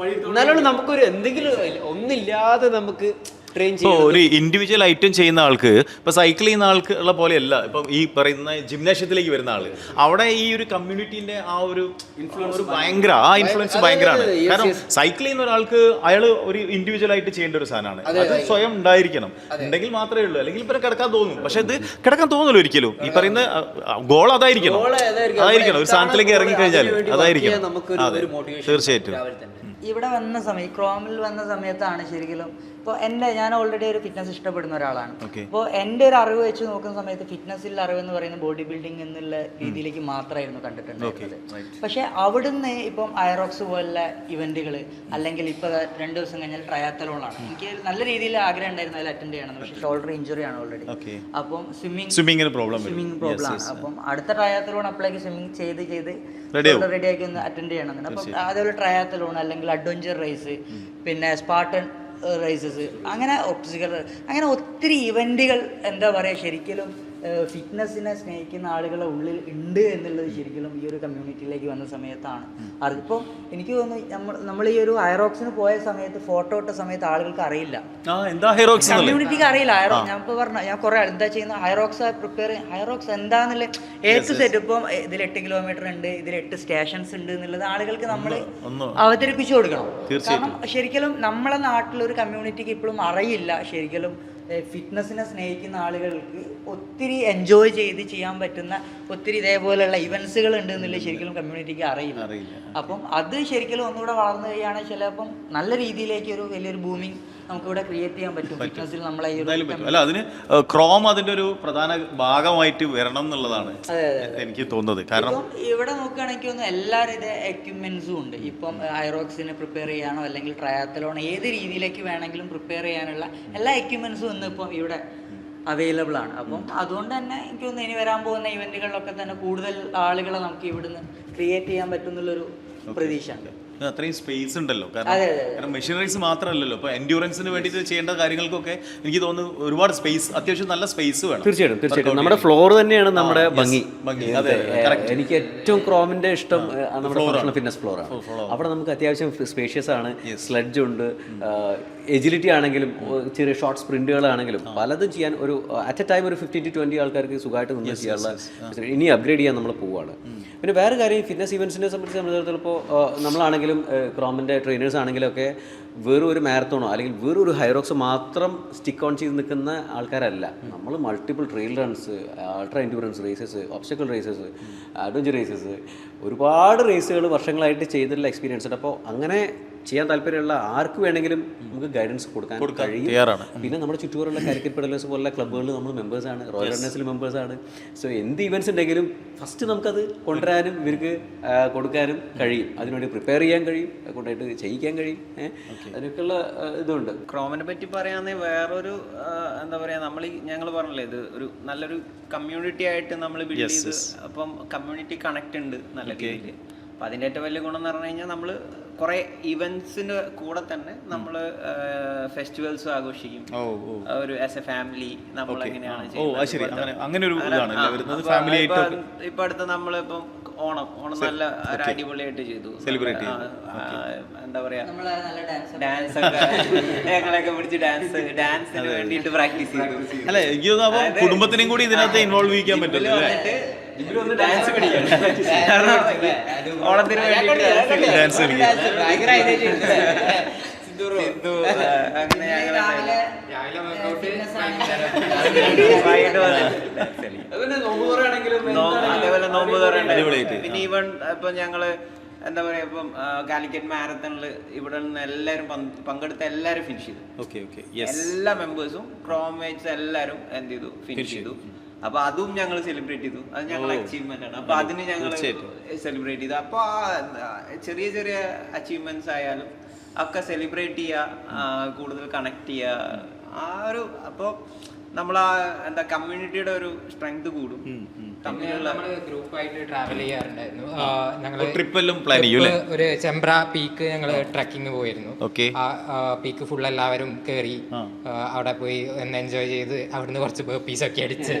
എന്നാലും നമുക്കൊരു എന്തെങ്കിലും ഒന്നില്ലാതെ നമുക്ക് ഒരു ഇൻഡിവിജ്വൽ ഐറ്റം ചെയ്യുന്ന ആൾക്ക് ഇപ്പൊ സൈക്കിൾ ചെയ്യുന്ന ആൾക്കുള്ള പോലെയല്ല ഇപ്പൊ ഈ പറയുന്ന ജിംനാഷ്യത്തിലേക്ക് വരുന്ന ആള്. അവിടെ ഈ ഒരു കമ്മ്യൂണിറ്റിന്റെ ആ ഒരു ഇൻഫ്ലുവൻസ് ഭയങ്കരമാണ്. കാരണം സൈക്കിൾ ചെയ്യുന്ന ഒരാൾക്ക് അയാൾ ഒരു ഇൻഡിവിജ്വൽ ആയിട്ട് ചെയ്യേണ്ട ഒരു സാധനമാണ്. അത് സ്വയം ഉണ്ടായിരിക്കണം, ഉണ്ടെങ്കിൽ മാത്രമേ ഉള്ളൂ. അല്ലെങ്കിൽ ഇപ്പൊ കിടക്കാൻ തോന്നും, പക്ഷെ ഇത് കിടക്കാൻ തോന്നുമല്ലോ ഒരിക്കലും. ഈ പറയുന്ന ഗോൾ അതായിരിക്കണം ഒരു സാധനത്തിലേക്ക് ഇറങ്ങി കഴിഞ്ഞാൽ അതായിരിക്കണം. അതെ, തീർച്ചയായിട്ടും. ഇവിടെ വന്ന സമയം, ക്രോമിൽ വന്ന സമയത്താണ് ശരിക്കും ഇപ്പോൾ ഞാൻ ഓൾറെഡി ഒരു ഫിറ്റ്നസ് ഇഷ്ടപ്പെടുന്ന ഒരാളാണ്. അപ്പോൾ എൻ്റെ ഒരു അറിവ് വെച്ച് നോക്കുന്ന സമയത്ത് ഫിറ്റ്നസ്സിൽ അറിവ് എന്ന് പറയുന്നത് ബോഡി ബിൽഡിംഗ് എന്നുള്ള രീതിയിലേക്ക് മാത്രമായിരുന്നു കണ്ടിട്ടുണ്ടായിരുന്നത്. പക്ഷേ അവിടുന്ന് ഇപ്പം ഐറോക്സ് പോലുള്ള ഇവന്റുകൾ അല്ലെങ്കിൽ ഇപ്പോൾ 2 ദിവസം കഴിഞ്ഞാൽ ട്രയാത്തലോണാണ്. എനിക്ക് നല്ല രീതിയിൽ ആഗ്രഹം ഉണ്ടായിരുന്നു അതിൽ അറ്റൻഡ് ചെയ്യണം. പക്ഷേ ഷോൾഡർ ഇഞ്ചുറി ആണ് ഓൾറെഡി. അപ്പം സ്വിമ്മിങ് പ്രോബ്ലം ആണ്. അപ്പം അടുത്ത ട്രയാത്തലോൺ അപ്പോഴേക്ക് സ്വിമ്മിങ് ചെയ്ത് റെഡി ആക്കി ഒന്ന് അറ്റൻഡ് ചെയ്യണം. അപ്പം അതേപോലെ ട്രയാത്തലോൺ അല്ലെങ്കിൽ അഡ്വഞ്ചർ റേസ്, പിന്നെ സ്പാർട്ടൻ റേസസ്, അങ്ങനെ ഒബ്സിക്കൽ, അങ്ങനെ ഒത്തിരി ഇവന്റുകൾ എന്താ പറയുക ശരിക്കും ഫിറ്റ്നസ്സിനെ സ്നേഹിക്കുന്ന ആളുകളെ ഉള്ളിൽ ഉണ്ട് എന്നുള്ളത് ശരിക്കും ഈ ഒരു കമ്മ്യൂണിറ്റിയിലേക്ക് വന്ന സമയത്താണ് ഇപ്പോൾ എനിക്ക് തോന്നുന്നു നമ്മൾ ഈ ഒരു ഹൈറോക്സിന് പോയ സമയത്ത് ഫോട്ടോ ഇട്ട സമയത്ത് ആളുകൾക്ക് അറിയില്ല, കമ്മ്യൂണിറ്റിക്ക് അറിയില്ല. ഞാൻ ഇപ്പോൾ ഞാൻ കുറേ എന്താ ചെയ്യുന്നത്, ഹൈറോക്സ് പ്രിപ്പയർ ഹൈറോക്സ് എന്താന്നുള്ള സെറ്റ് ഇപ്പം ഇതിൽ 8 കിലോമീറ്റർ ഉണ്ട്, ഇതിൽ 8 സ്റ്റേഷൻസ് ഉണ്ട് എന്നുള്ളത് ആളുകൾക്ക് നമ്മൾ അവതരിപ്പിച്ചു കൊടുക്കണം. കാരണം ശരിക്കും നമ്മളെ നാട്ടിലൊരു കമ്മ്യൂണിറ്റിക്ക് ഇപ്പോഴും അറിയില്ല ശരിക്കും ഫിറ്റ്നസ്സിനെ സ്നേഹിക്കുന്ന ആളുകൾക്ക് ഒത്തിരി എൻജോയ് ചെയ്ത് ചെയ്യാൻ പറ്റുന്ന ഒത്തിരി ഇതേപോലെയുള്ള ഇവൻസുകൾ ഉണ്ട് എന്നുള്ളത് ശരിക്കും കമ്മ്യൂണിറ്റിക്ക് അറിയില്ല. അപ്പം അത് ശരിക്കും ഒന്നുകൂടെ വളർന്നു കഴിയുകയാണെങ്കിൽ ചിലപ്പം നല്ല രീതിയിലേക്ക് ഒരു വലിയൊരു ബൂമിങ് നമുക്കിവിടെ ക്രിയേറ്റ് ചെയ്യാൻ പറ്റും ഫിറ്റ്നസ്സിൽ നമ്മളെ. അല്ല, അതിന് ക്രോം അതിന്റെ ഒരു പ്രധാന ഭാഗമായിട്ട് വരണം എന്നുള്ളതാണ് എനിക്ക് തോന്നുന്നത്. കാരണം ഇവിടെ നോക്കുകയാണെങ്കിൽ ഒന്ന് എല്ലാവരും എക്യുപ്മെന്റ്സും ഉണ്ട്. ഇപ്പം ഹൈറോക്സിന് പ്രിപ്പയർ ചെയ്യാനോ അല്ലെങ്കിൽ ട്രയാത്തലോൺ ഏത് രീതിയിലേക്ക് വേണമെങ്കിലും പ്രിപ്പയർ ചെയ്യാനുള്ള എല്ലാ എക്യുപ്മെന്റ്സും ഇന്ന് ഇപ്പം ഇവിടെ അവൈലബിൾ ആണ്. അപ്പം അതുകൊണ്ട് തന്നെ എനിക്ക് തോന്നുന്നു ഇനി വരാൻ പോകുന്ന ഇവന്റുകളിലൊക്കെ തന്നെ കൂടുതൽ ആളുകളെ നമുക്ക് ഇവിടുന്ന് ക്രിയേറ്റ് ചെയ്യാൻ പറ്റും എന്നുള്ളൊരു പ്രതീക്ഷ ഉണ്ട്. അത്രയും സ്പേസ് ഉണ്ടല്ലോ, കാരണം മെഷീനറീസ് മാത്രമല്ലല്ലോ, ഇപ്പൊ എൻഡ്യൂറൻസിന് വേണ്ടിയിട്ട് ചെയ്യേണ്ട കാര്യങ്ങൾക്കൊക്കെ എനിക്ക് തോന്നുന്നു ഒരുപാട് സ്പേസ്, അത്യാവശ്യം നല്ല സ്പേസ് വേണം. തീർച്ചയായിട്ടും നമ്മുടെ ഫ്ലോർ തന്നെയാണ് നമ്മുടെ ഭംഗി. എനിക്ക് ഏറ്റവും ക്രോമിന്റെ ഇഷ്ടം നമ്മുടെ ഫിറ്റ്നസ് ഫ്ലോർ ആണ്. അവിടെ നമുക്ക് അത്യാവശ്യം സ്പേഷ്യസ് ആണ്, സ്ലെഡ്ജ് ഉണ്ട്, എജിലിറ്റി ആണെങ്കിലും ചെറിയ ഷോർട്ട് സ്പ്രിന്റുകളാണെങ്കിലും പലതും ചെയ്യാൻ ഒരു അറ്റ് എ ടൈം ഒരു 15 to 20 ആൾക്കാർക്ക് സുഖമായിട്ട് നിന്ന് ചെയ്യാനുള്ള ഇനി അപ്ഗ്രേഡ് ചെയ്യാൻ നമ്മൾ പോവുകയാണ്. പിന്നെ വേറെ കാര്യം, ഫിറ്റ്നസ് ഇവൻസിനെ സംബന്ധിച്ച് സംബന്ധിച്ചിടത്തോളം ഇപ്പോൾ നമ്മളാണെങ്കിലും ക്രോമിൻ്റെ ട്രെയിനേഴ്സ് ആണെങ്കിലും ഒക്കെ വെറും ഒരു മാരത്തോണോ അല്ലെങ്കിൽ വെറും ഒരു ഹൈറോക്സ് മാത്രം സ്റ്റിക്ക് ഓൺ ചെയ്ത് നിൽക്കുന്ന ആൾക്കാരല്ല. നമ്മൾ multiple trail runs, ultra endurance races, obstacle races, adventure races, ഒരുപാട് റേസുകൾ വർഷങ്ങളായിട്ട് ചെയ്തിട്ടുള്ള എക്സ്പീരിയൻസ് ഉണ്ട്. അപ്പോൾ അങ്ങനെ ചെയ്യാൻ താല്പര്യമുള്ള ആർക്ക് വേണമെങ്കിലും നമുക്ക് ഗൈഡൻസ് കൊടുക്കാൻ കഴിയും. പിന്നെ നമ്മുടെ ചുറ്റുപാടുള്ള കാരിക്കറ്റ് പെഡലേഴ്സ് പോലുള്ള ക്ലബ്ബുകളിൽ നമ്മൾ മെമ്പേഴ്സാണ്, റോയൽ റണ്ണേഴ്സിൽ മെമ്പേഴ്സാണ്. സോ എന്ത് ഇവൻറ്റ്സ് ഉണ്ടെങ്കിലും ഫസ്റ്റ് നമുക്കത് കൊണ്ടുവരാനും ഇവർക്ക് കൊടുക്കാനും കഴിയും, അതിനുവേണ്ടി പ്രിപ്പയർ ചെയ്യാൻ കഴിയും, കൊണ്ടുപോയിട്ട് ചെയ്യിക്കാൻ കഴിയും. അതിനൊക്കെയുള്ള ഇതുണ്ട്. ക്രോമിനെ പറ്റി പറയുകയാണെങ്കിൽ വേറൊരു എന്താ പറയുക, ഞങ്ങൾ പറഞ്ഞില്ലേ ഇത് ഒരു നല്ലൊരു കമ്മ്യൂണിറ്റി ആയിട്ട് നമ്മൾ ബിൽഡ് ചെയ്ത്, അപ്പം കമ്മ്യൂണിറ്റി കണക്ട് ഉണ്ട് നല്ല രീതിയിൽ. അപ്പം അതിൻ്റെ ഏറ്റവും വലിയ ഗുണം എന്ന് പറഞ്ഞു കഴിഞ്ഞാൽ നമ്മൾ കുറേ ഇവൻസിന് കൂടെ തന്നെ നമ്മൾ ഫെസ്റ്റിവൽസും ആഘോഷിക്കും. ഒരു ആസ് എ ഫാമിലി നമ്മൾ എങ്ങനെയാണ് ഇപ്പൊ അടുത്ത് നമ്മളിപ്പം ഓണം നല്ല ഒരു അടിപൊളിയായിട്ട് ചെയ്തു, എന്താ പറയാ ഡാൻസ് ഒക്കെ ഞങ്ങളൊക്കെ പിടിച്ച് ഡാൻസിന് വേണ്ടിയിട്ട് പ്രാക്ടീസ് ചെയ്തു. അല്ലെ, എനിക്ക് തോന്നുന്നു കുടുംബത്തിനും കൂടി ഇതിനകത്ത് ഇൻവോൾവ് ചെയ്യിക്കാൻ പറ്റും. ഡാൻസ് ഓണത്തിന് വേണ്ടിയിട്ട് ഡാൻസ് അതേപോലെ നോമ്പ് തുറ. പിന്നെ ഈവൻ ഇപ്പൊ ഞങ്ങള് എന്താ പറയാ, ഇപ്പം കാലിക്കറ്റ് മാരത്തണിൽ ഇവിടെ നിന്ന് എല്ലാവരും പങ്കെടുത്ത എല്ലാവരും ഫിനിഷ് ചെയ്തു. എല്ലാ മെമ്പേഴ്സും ക്രോമേറ്റ്സ് എല്ലാവരും എന്ത് ചെയ്തു, ഫിനിഷ് ചെയ്തു. അപ്പൊ അതും ഞങ്ങൾ സെലിബ്രേറ്റ് ചെയ്തു. അത് ഞങ്ങൾ അച്ചീവ്മെന്റ് ആണ്. അപ്പൊ അതിന് ഞങ്ങൾ സെലിബ്രേറ്റ് ചെയ്തു. അപ്പൊ ചെറിയ ചെറിയ അച്ചീവ്മെന്റ്സ് ആയാലും ഒക്കെ സെലിബ്രേറ്റ് ചെയ്യുക, കൂടുതൽ കണക്ട് ചെയ്യുക. ആ ഒരു അപ്പോൾ നമ്മൾ എന്താ കമ്മ്യൂണിറ്റിയുടെ ഒരു സ്ട്രെങ്ത് കൂടും. നമ്മൾ ഗ്രൂപ്പായിട്ട് ട്രാവൽ ചെയ്യാറുണ്ടായിരുന്നു. ഞങ്ങൾ ട്രിപ്പെല്ലാം പ്ലാൻ ചെയ്യും. ഒരു ചെമ്പ്ര പീക്ക് ഞങ്ങൾ ട്രക്കിങ് പോയിരുന്നു. ആ പീക്ക് ഫുൾ എല്ലാവരും കയറി അവിടെ പോയി ഒന്ന് എൻജോയ് ചെയ്ത് അവിടുന്ന് കുറച്ച് ബർപ്പീസ് ഒക്കെ അടിച്ച്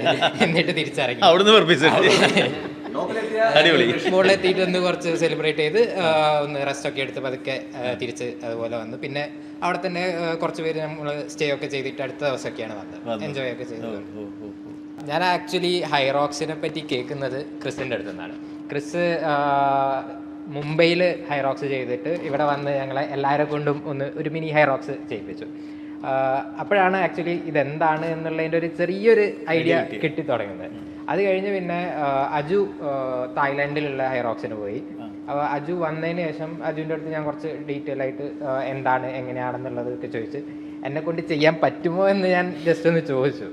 എന്നിട്ട് തിരിച്ചിറങ്ങി. മുകളിലെത്തിയിട്ട് ഒന്ന് കുറച്ച് സെലിബ്രേറ്റ് ചെയ്ത് ഒന്ന് റെസ്റ്റ് ഒക്കെ എടുത്ത് പതുക്കെ തിരിച്ച് അതുപോലെ വന്നു. പിന്നെ അവിടെ തന്നെ കുറച്ച് പേര് നമ്മൾ സ്റ്റേ ഒക്കെ ചെയ്തിട്ട് അടുത്ത ദിവസമൊക്കെയാണ് വന്നത്, എൻജോയ് ഒക്കെ ചെയ്തത്. ഞാൻ ആക്ച്വലി ഹൈറോക്സിനെ പറ്റി കേൾക്കുന്നത് ക്രിസിൻ്റെ അടുത്തു നിന്നാണ്. ക്രിസ് മുംബൈയിൽ ഹൈറോക്സ് ചെയ്തിട്ട് ഇവിടെ വന്ന് ഞങ്ങളെ എല്ലാവരെ കൊണ്ടും ഒരു മിനി ഹൈറോക്സ് ചെയ്യിപ്പിച്ചു. അപ്പോഴാണ് ആക്ച്വലി ഇതെന്താണ് എന്നുള്ളതിൻ്റെ ഒരു ചെറിയൊരു ഐഡിയ കിട്ടിത്തുടങ്ങുന്നത്. അത് കഴിഞ്ഞ് പിന്നെ അജു തായ്ലാൻഡിലുള്ള ഹൈറോക്സിന് പോയി. അപ്പോൾ അജു വന്നതിന് ശേഷം അജുവിൻ്റെ അടുത്ത് ഞാൻ കുറച്ച് ഡീറ്റെയിൽ ആയിട്ട് എന്താണ് എങ്ങനെയാണെന്നുള്ളതൊക്കെ ചോദിച്ച് എന്നെ കൊണ്ട് ചെയ്യാൻ പറ്റുമോ എന്ന് ഞാൻ ജസ്റ്റ് ഒന്ന് ചോദിച്ചു.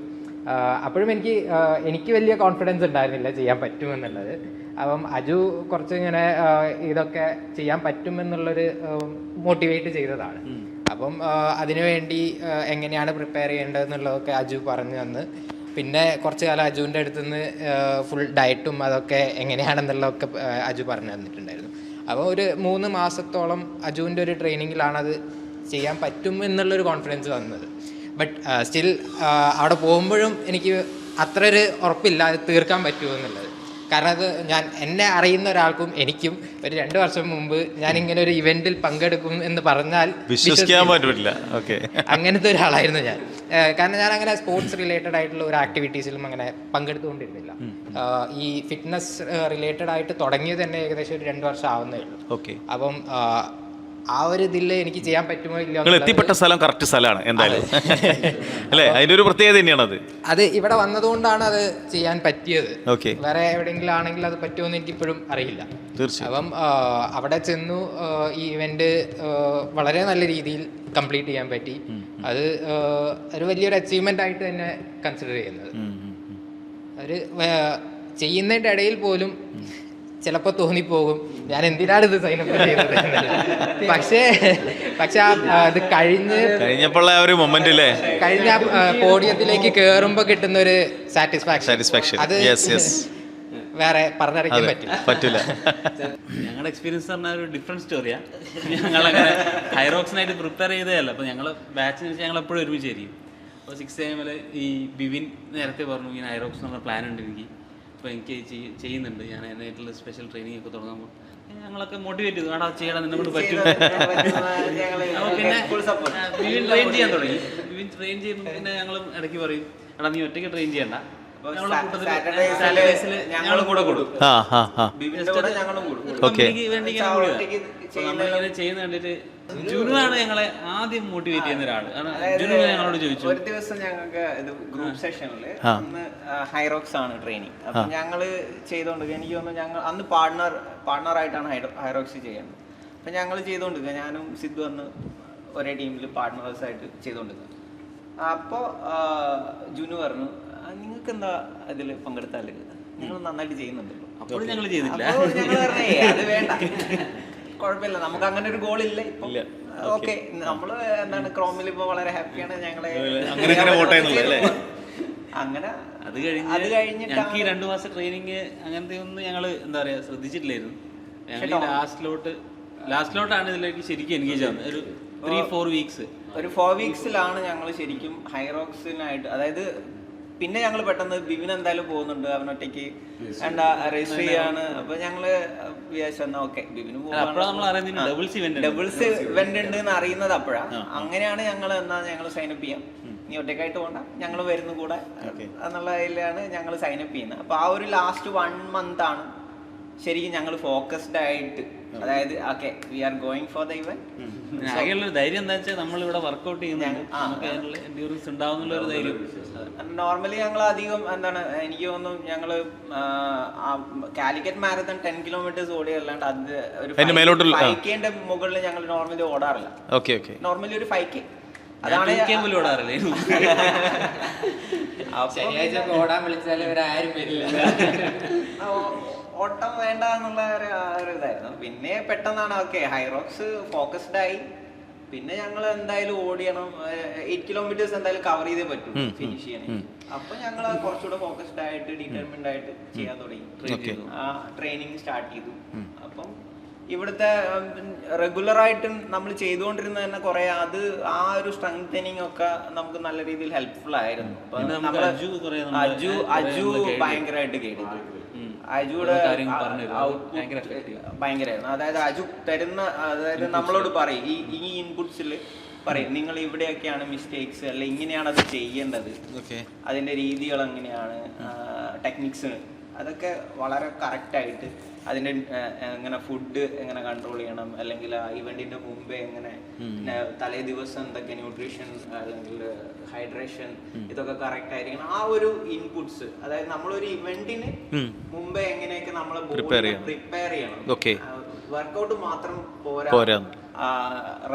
അപ്പോഴും എനിക്ക് വലിയ കോൺഫിഡൻസ് ഉണ്ടായിരുന്നില്ല ചെയ്യാൻ പറ്റുമെന്നുള്ളത്. അപ്പം അജു കുറച്ച് ഇങ്ങനെ ഇതൊക്കെ ചെയ്യാൻ പറ്റുമെന്നുള്ളൊരു മോട്ടിവേറ്റ് ചെയ്തതാണ്. അപ്പം അതിനുവേണ്ടി എങ്ങനെയാണ് പ്രിപ്പയർ ചെയ്യേണ്ടതെന്നുള്ളതൊക്കെ അജു പറഞ്ഞു തന്ന്, പിന്നെ കുറച്ച് കാലം അജുവിൻ്റെ അടുത്തുനിന്ന് ഫുൾ ഡയറ്റും അതൊക്കെ എങ്ങനെയാണെന്നുള്ളതൊക്കെ അജു പറഞ്ഞു തന്നിട്ടുണ്ടായിരുന്നു. അപ്പോൾ ഒരു 3 മാസത്തോളം അജുവിൻ്റെ ഒരു ട്രെയിനിങ്ങിലാണത് ചെയ്യാൻ പറ്റും എന്നുള്ളൊരു കോൺഫിഡൻസ് വന്നത്. ബട്ട് സ്റ്റിൽ അവിടെ പോകുമ്പോഴും എനിക്ക് അത്ര ഒരു ഉറപ്പില്ല അത് തീർക്കാൻ പറ്റുമോ എന്നുള്ളത്. കാരണം അത് എന്നെ അറിയുന്ന ഒരാൾക്കും എനിക്കും ഒരു 2 വർഷം മുമ്പ് ഞാൻ ഇങ്ങനെ ഒരു ഇവന്റിൽ പങ്കെടുക്കും എന്ന് പറഞ്ഞാൽ വിശ്വസിക്കാൻ പറ്റില്ല. ഓക്കെ, അങ്ങനത്തെ ഒരാളായിരുന്നു ഞാൻ. കാരണം ഞാൻ അങ്ങനെ സ്പോർട്സ് റിലേറ്റഡ് ആയിട്ടുള്ള ഒരു ആക്ടിവിറ്റീസിലും അങ്ങനെ പങ്കെടുത്തുകൊണ്ടിരുന്നില്ല. ഈ ഫിറ്റ്നസ് റിലേറ്റഡ് ആയിട്ട് തുടങ്ങിയത് തന്നെ ഏകദേശം ഒരു 2 വർഷം ആവുന്നേ ഉള്ളൂ. ഓക്കെ. അപ്പം ആ ഒരു ഇതിൽ എനിക്ക് ചെയ്യാൻ പറ്റുമോ ഇല്ല. നിങ്ങൾ എത്തിപ്പെട്ട സ്ഥലം കറക്റ്റ് സ്ഥലമാണ് എന്തായാലും അല്ലേ? അതിൻ്റെ ഒരു പ്രത്യേകത തന്നെയാണത്. അത് ഇവിടെ വന്നതുകൊണ്ടാണ് അത് ചെയ്യാൻ പറ്റിയത്. ഓക്കെ. വേറെ എവിടെയെങ്കിലും ആണെങ്കിൽ അത് പറ്റുമെന്ന് എനിക്കിപ്പോഴും അറിയില്ല. തീർച്ചയായും. അപ്പം അവിടെ ചെന്നു ഈ ഇവന്റ് വളരെ നല്ല രീതിയിൽ കംപ്ലീറ്റ് ചെയ്യാൻ പറ്റി. അത് ഒരു വലിയൊരു അച്ചീവ്മെന്റ് ആയിട്ട് തന്നെ കൺസിഡർ ചെയ്യുന്നത്. ഒരു ചെയ്യുന്നതിൻ്റെ ഇടയിൽ പോലും ചിലപ്പോൾ തോന്നിപ്പോകും ഞാൻ എന്തിനാണ് ഇത് സൈനപ്പ് ചെയ്തത്. പക്ഷേ അത് കഴിഞ്ഞപ്പോൾ ഒരു മൊമെന്റ് അല്ലേ, കഴിഞ്ഞ പോഡിയത്തിലേക്ക് കയറുമ്പോൾ കിട്ടുന്ന ഒരു സാറ്റിസ്ഫാക്ഷൻ അത് വേറെ പറഞ്ഞറിയിക്കാൻ പറ്റില്ല. ഞങ്ങളുടെ എക്സ്പീരിയൻസ് പറഞ്ഞാൽ ഒരു ഡിഫറെൻറ്റ് സ്റ്റോറിയാണ്. ഞങ്ങളങ്ങനെ ഹൈറോക്സിനായിട്ട് പ്രിപ്പയർ ചെയ്തതല്ല. അപ്പോൾ ഞങ്ങൾ ബാച്ചിന് വെച്ചാൽ ഞങ്ങൾ എപ്പോഴും ഒരുമിച്ചായിരിക്കും. അപ്പോൾ 6 AM ഈ ബിവിൻ നേരത്തെ പറഞ്ഞു ഇങ്ങനെ ഹൈറോക്സ് എന്നുള്ള പ്ലാൻ ഉണ്ട് എനിക്ക്. അപ്പോൾ എനിക്ക് ചെയ്യുന്നുണ്ട്, ഞാൻ അതിനായിട്ടുള്ള സ്പെഷ്യൽ ട്രെയിനിങ് ഒക്കെ തുടങ്ങുമ്പോൾ ഞങ്ങളൊക്കെ മോട്ടിവേറ്റ് ചെയ്തു, ആടാ ചെയ്യണം, നിന്നെ കൊണ്ട് പറ്റും. അപ്പോൾ പിന്നെ ബിവിൻ ട്രെയിൻ ചെയ്യാൻ തുടങ്ങി. ബിവിൻ ട്രെയിൻ ചെയ്യുമ്പോൾ പിന്നെ ഞങ്ങൾ ഇടയ്ക്ക് പറയും, എടാ നീ ഒറ്റയ്ക്ക് ട്രെയിൻ ചെയ്യണ്ട, സാറ്റർഡേസിൽ ഞങ്ങളും കൂടെ കൊടുക്കും. നമ്മളിങ്ങനെ ചെയ്യുന്ന കണ്ടിട്ട് ജുനുവാണ് ഞങ്ങളെ ആദ്യം മോട്ടിവേറ്റ് ചെയ്യുന്ന ഒരാള്. ജുനു ഞങ്ങളോട് ചോദിച്ചു, ഒരു ദിവസം ഞങ്ങൾക്ക് ഇത് ഗ്രൂപ്പ് സെഷനിൽ അന്ന് ഹൈറോക്സ് ആണ് ട്രെയിനിങ്. അപ്പൊ ഞങ്ങള് ചെയ്തോണ്ട് എനിക്ക് തോന്നുന്നു ഞങ്ങൾ അന്ന് പാർട്ണറായിട്ടാണ് ഹൈറോക്സ് ചെയ്യുന്നത്. അപ്പൊ ഞങ്ങൾ ചെയ്തോണ്ടിരിക്കുക, ഞാനും സിദ്ധു അന്ന് ഒരേ ടീമിൽ പാർട്ട്നേഴ്സായിട്ട് ചെയ്തോണ്ടിരിക്കുക. അപ്പോൾ ജുനു പറഞ്ഞു, നിങ്ങൾക്ക് എന്താ അതിൽ പങ്കെടുത്താല്, നിങ്ങൾ നന്നായിട്ട് ചെയ്യുന്നുണ്ടല്ലോ. അപ്പോൾ ഞങ്ങൾ ചെയ്തില്ല. ഞങ്ങൾ പറഞ്ഞേ അത് വേണ്ട, കുഴപ്പമില്ല, നമുക്ക് അങ്ങനെ ഒരു ഗോൾ ഇല്ല ഇപ്പൊ. ഓക്കെ, നമ്മള് എന്താണ് ക്രോമിൽ ഇപ്പൊ വളരെ ഹാപ്പിയാണ്. ഞങ്ങളെ അങ്ങനെ അത് കഴിഞ്ഞിട്ട് ഞങ്ങൾക്ക് ഈ 2 മാസം ട്രെയിനിങ് അങ്ങനത്തെ ഒന്നും ഞങ്ങൾ എന്താ പറയാ ശ്രദ്ധിച്ചിട്ടില്ലായിരുന്നു. ഞങ്ങൾ ലാസ്റ്റിലോട്ടാണ് ഇതിലേക്ക് ശരിക്കും എൻഗേജ് ആവുന്നത്. ഒരു 3-4 വീക്സ്, ഒരു 4 വീക്സിലാണ് ഞങ്ങൾ ശരിക്കും ഹൈറോക്സിനായിട്ട്. അതായത് പിന്നെ ഞങ്ങൾ പെട്ടെന്ന് ബിവിൻ എന്തായാലും പോകുന്നുണ്ട്, അവനൊറ്റയ്ക്ക് എന്താ രജിസ്റ്റർ ചെയ്യാണ്. അപ്പൊ ഞങ്ങള് വിചാരിച്ചു ഓക്കെ ബിവിന് ഡബിൾസ് ഇവന്റ് ഉണ്ട് എന്ന് അറിയുന്നത് അപ്പോഴാ. അങ്ങനെയാണ് ഞങ്ങൾ എന്നാ ഞങ്ങൾ സൈനപ്പ് ചെയ്യാം, നീ ഒറ്റയ്ക്കായിട്ട് പോകണ്ട, ഞങ്ങൾ വരുന്നു കൂടെ എന്നുള്ള ഇതിലാണ് ഞങ്ങൾ സൈനപ്പ് ചെയ്യുന്നത്. അപ്പൊ ആ ഒരു ലാസ്റ്റ് 1 month ആണ് ശരിക്കും ഞങ്ങൾ ഫോക്കസ്ഡ് ആയിട്ട്, അതായത് okay we are going for the event. ആകെയുള്ള ധൈര്യം എന്താ വെച്ചാൽ നമ്മളിവിടെ വർക്ക്ഔട്ട് ചെയ്യുന്നുണ്ട്, നമുക്ക് അതിനുള്ള എൻഡ്യൂറൻസ് ഉണ്ടാവുന്നുള്ള ഒരു ധൈര്യം. നോർമലി ഞങ്ങൾ അധികം എന്താണ് എനിക്ക് തോന്നുന്നു ഞങ്ങള് കാലിക്കറ്റ് മാരത്തൺ 10 kilometers ഓടിയല്ലാണ്ട് അത് ഒരു 5Kന്റെ മുകളിൽ ഞങ്ങൾ നോർമലി ഓടാറില്ല. നോർമലി ഒരു 5K അതാണ് ഓടാൻ വിളിച്ചാലും ഇവരാരും വരില്ല. ഓട്ടം വേണ്ട എന്നുള്ള ഒരു ഇതായിരുന്നു. പിന്നെ പെട്ടെന്നാണ് ഓക്കെ ഹൈറോക്സ് ഫോക്കസ്ഡ് ആയി. പിന്നെ ഞങ്ങൾ എന്തായാലും ഓടിയണം, 8 kilometers എന്തായാലും കവർ ചെയ്തേ പറ്റും ഫിനിഷ് ചെയ്യണം. അപ്പൊ ഞങ്ങൾ കുറച്ചുകൂടെ ഫോക്കസ്ഡ് ആയിട്ട് ഡിറ്റർമിൻഡ് ആയിട്ട് ചെയ്യാൻ തുടങ്ങി. ആ ട്രെയിനിങ് സ്റ്റാർട്ട് ചെയ്തു. അപ്പം ഇവിടുത്തെ റെഗുലർ ആയിട്ട് നമ്മൾ ചെയ്തുകൊണ്ടിരുന്ന തന്നെ കുറെ അത് ആ ഒരു സ്ട്രെങ്തനിങ് ഒക്കെ നമുക്ക് നല്ല രീതിയിൽ ഹെൽപ്ഫുൾ ആയിരുന്നു. അജു ഭയങ്കരമായിട്ട് കേട്ടു. അജുയുടെ ഭയങ്കരമായിരുന്നു. അതായത് അജു തരുന്ന, അതായത് നമ്മളോട് പറയും ഈ ഇൻപുട്സിൽ പറയും നിങ്ങൾ ഇവിടെയൊക്കെയാണ് മിസ്റ്റേക്സ്, അല്ലെ ഇങ്ങനെയാണ് അത് ചെയ്യേണ്ടത്, അതിന്റെ രീതികൾ എങ്ങനെയാണ്, ടെക്നിക്സ് അതൊക്കെ വളരെ കറക്റ്റായിട്ട് അതിന്റെ എങ്ങനെ ഫുഡ് എങ്ങനെ കൺട്രോൾ ചെയ്യണം, അല്ലെങ്കിൽ ആ ഇവന്റിന്റെ മുമ്പേ എങ്ങനെ തലേ ദിവസം എന്തൊക്കെ ന്യൂട്രീഷൻ അല്ലെങ്കിൽ ഹൈഡ്രേഷൻ ഇതൊക്കെ കറക്റ്റ് ആയിരിക്കണം. ആ ഒരു ഇൻപുട്സ്, അതായത് നമ്മളൊരു ഇവന്റിന് മുമ്പേ എങ്ങനെയൊക്കെ നമ്മളെ പ്രിപ്പയർ ചെയ്യണം. വർക്കൗട്ട് മാത്രം പോരാ,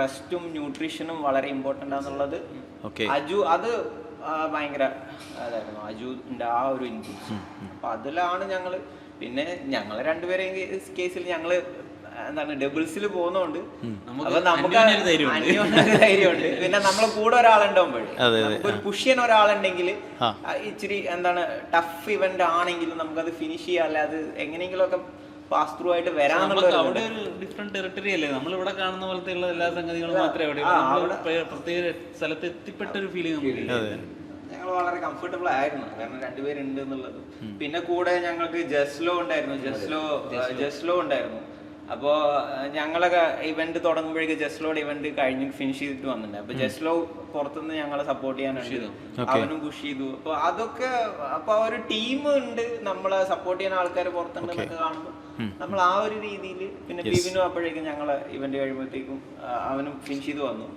റെസ്റ്റും ന്യൂട്രീഷനും വളരെ ഇമ്പോർട്ടൻ്റ് ആണെന്നുള്ളത് അജു അത് ഭയങ്കര അതായിരുന്നു അജുവിന്റെ ആ ഒരു ഇൻപുട്സ്. അപ്പൊ അതിലാണ് ഞങ്ങള് പിന്നെ ഞങ്ങൾ രണ്ടുപേരെയും കേസിൽ ഞങ്ങള് എന്താണ് ഡബിൾസിൽ പോകുന്നോണ്ട് അപ്പൊ നമുക്ക് ധൈര്യമുണ്ട്. പിന്നെ നമ്മളെ കൂടെ ഒരാളുണ്ടാവുമ്പോഴേ നമുക്കൊരു പുഷ് ചെയ്യാൻ ഒരാളുണ്ടെങ്കിൽ ഇച്ചിരി എന്താണ് ടഫ് ഇവന്റ് ആണെങ്കിലും നമുക്കത് ഫിനിഷ് ചെയ്യാം, അല്ലെ അത് എങ്ങനെയെങ്കിലും ഒക്കെ പാസ് ത്രൂ ആയിട്ട് വരാന്നുള്ള അവിടെ ഒരു ഡിഫറെന്റ് ടെറിട്ടറി അല്ലേ. നമ്മൾ ഇവിടെ കാണുന്ന പോലത്തെ ഉള്ള എല്ലാ സംഗതികളും മാത്രമേ അവിടെ പ്രത്യേക സ്ഥലത്ത് എത്തിപ്പെട്ട ഒരു ഫീലിംഗ് നമുക്ക്. ഞങ്ങൾ വളരെ കംഫർട്ടബിൾ ആയിരുന്നു, കാരണം രണ്ടുപേരുണ്ട് എന്നുള്ളത്. പിന്നെ കൂടെ ഞങ്ങൾക്ക് ജസ്ലോ ഉണ്ടായിരുന്നു. അപ്പോൾ ഞങ്ങളൊക്കെ ഇവന്റ് തുടങ്ങുമ്പോഴേക്ക് ജസ്ലോയുടെ ഇവന്റ് കഴിഞ്ഞ് ഫിനിഷ് ചെയ്തിട്ട് വന്നിട്ടുണ്ട്. അപ്പോൾ ജസ്ലോ പുറത്തുനിന്ന് ഞങ്ങളെ സപ്പോർട്ട് ചെയ്യാനുണ്ട്, അവനും പുഷ് ചെയ്തു. അപ്പോൾ അതൊക്കെ അപ്പോൾ ഒരു ടീം ഉണ്ട്, നമ്മളെ സപ്പോർട്ട് ചെയ്യുന്ന ആൾക്കാർ പുറത്തുണ്ടെന്നൊക്കെ കാണുമ്പോൾ നമ്മൾ ആ ഒരു രീതിയിൽ. പിന്നെ ബിബിനും അപ്പോഴേക്കും ഞങ്ങളെ ഇവന്റ് കഴിയുമ്പോഴത്തേക്കും അവനും ഫിനിഷ് ചെയ്ത് വന്നു.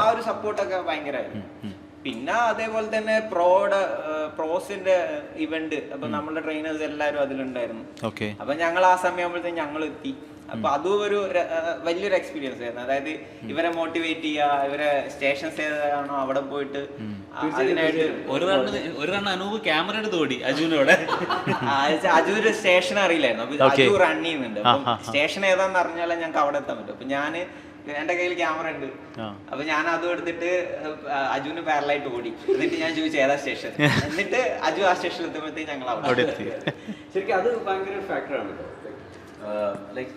ആ ഒരു സപ്പോർട്ടൊക്കെ ഭയങ്കരമായിരുന്നു. പിന്നെ അതേപോലെ തന്നെ പ്രോസിന്റെ ഇവന്റ്, അപ്പൊ നമ്മുടെ ട്രെയിനേഴ്സ് എല്ലാവരും അതിലുണ്ടായിരുന്നു. അപ്പൊ ഞങ്ങൾ ആ സമയമാകുമ്പോഴത്തേക്കും ഞങ്ങൾ എത്തി. അപ്പൊ അതും ഒരു വലിയൊരു എക്സ്പീരിയൻസ് ആയിരുന്നു. അതായത് ഇവരെ മോട്ടിവേറ്റ് ചെയ്യുക, ഇവരെ സ്റ്റേഷൻസ് ഏതാണോ അവിടെ പോയിട്ട് അതിനായിട്ട് ഒരു റണ്ണ് അനൂപ് ക്യാമറ എടുത്ത് ഓടി അജുവിനോടെ. അജുവിന്റെ സ്റ്റേഷൻ അറിയില്ലായിരുന്നു. അപ്പൊ അജു റൺ ചെയ്യുന്നുണ്ട്. അപ്പൊ സ്റ്റേഷൻ ഏതാന്ന് അറിഞ്ഞാലേ ഞങ്ങൾക്ക് അവിടെ എത്താൻ പറ്റും. അപ്പൊ ഞാന് എന്റെ കയ്യിൽ ക്യാമറ ഉണ്ട്. അപ്പൊ ഞാൻ അതും എടുത്തിട്ട് അജുവിന് പാരലായിട്ട് ഓടി. എന്നിട്ട് ഞാൻ ചോദിച്ചു ഏതാ സ്റ്റേഷൻ, എന്നിട്ട് അജു ആ സ്റ്റേഷനിൽ എത്തുമ്പോഴത്തേക്ക് ഞങ്ങൾ അവിടെ എത്തി. ശരിക്കും അത് ഭയങ്കര ഒരു ഫാക്ടറാണ്. ലൈക്ക്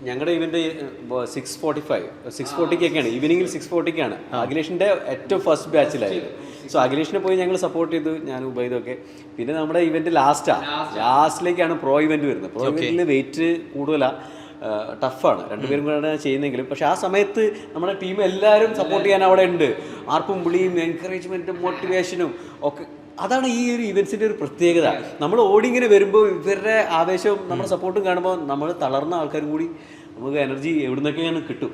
ഞങ്ങളുടെ ഇവന്റ് 6:40 ഈവനിങ്ങിൽ 6:40 അഖിലേഷിന്റെ ഏറ്റവും ഫസ്റ്റ് ബാച്ചിലായിരുന്നു. സോ അഖിലേഷിനെ പോയി ഞങ്ങൾ സപ്പോർട്ട് ചെയ്തു, ഞാൻ ഉബൈദൊക്കെ. പിന്നെ നമ്മുടെ ഇവന്റ് ലാസ്റ്റിലേക്കാണ് പ്രോ ഇവന്റ് വരുന്നത്. പ്രോ ഇവന്റിൽ വെയിറ്റ് കൂടുതലാണ്, ടഫാണ്, രണ്ടുപേരും കൂടെ ചെയ്യുന്നെങ്കിലും. പക്ഷെ ആ സമയത്ത് നമ്മുടെ ടീം എല്ലാവരും സപ്പോർട്ട് ചെയ്യാൻ അവിടെ ഉണ്ട്. ആർപ്പും വിളിയും എൻകറേജ്മെൻറ്റും മോട്ടിവേഷനും ഒക്കെ. അതാണ് ഈ ഒരു ഇവൻസിൻ്റെ ഒരു പ്രത്യേകത. നമ്മൾ ഓടിങ്ങനെ വരുമ്പോൾ ഇവരുടെ ആവേശവും നമ്മുടെ സപ്പോർട്ടും കാണുമ്പോൾ നമ്മൾ തളർന്ന ആൾക്കാരും കൂടി നമുക്ക് എനർജി എവിടെ നിന്നൊക്കെയാണ് കിട്ടും.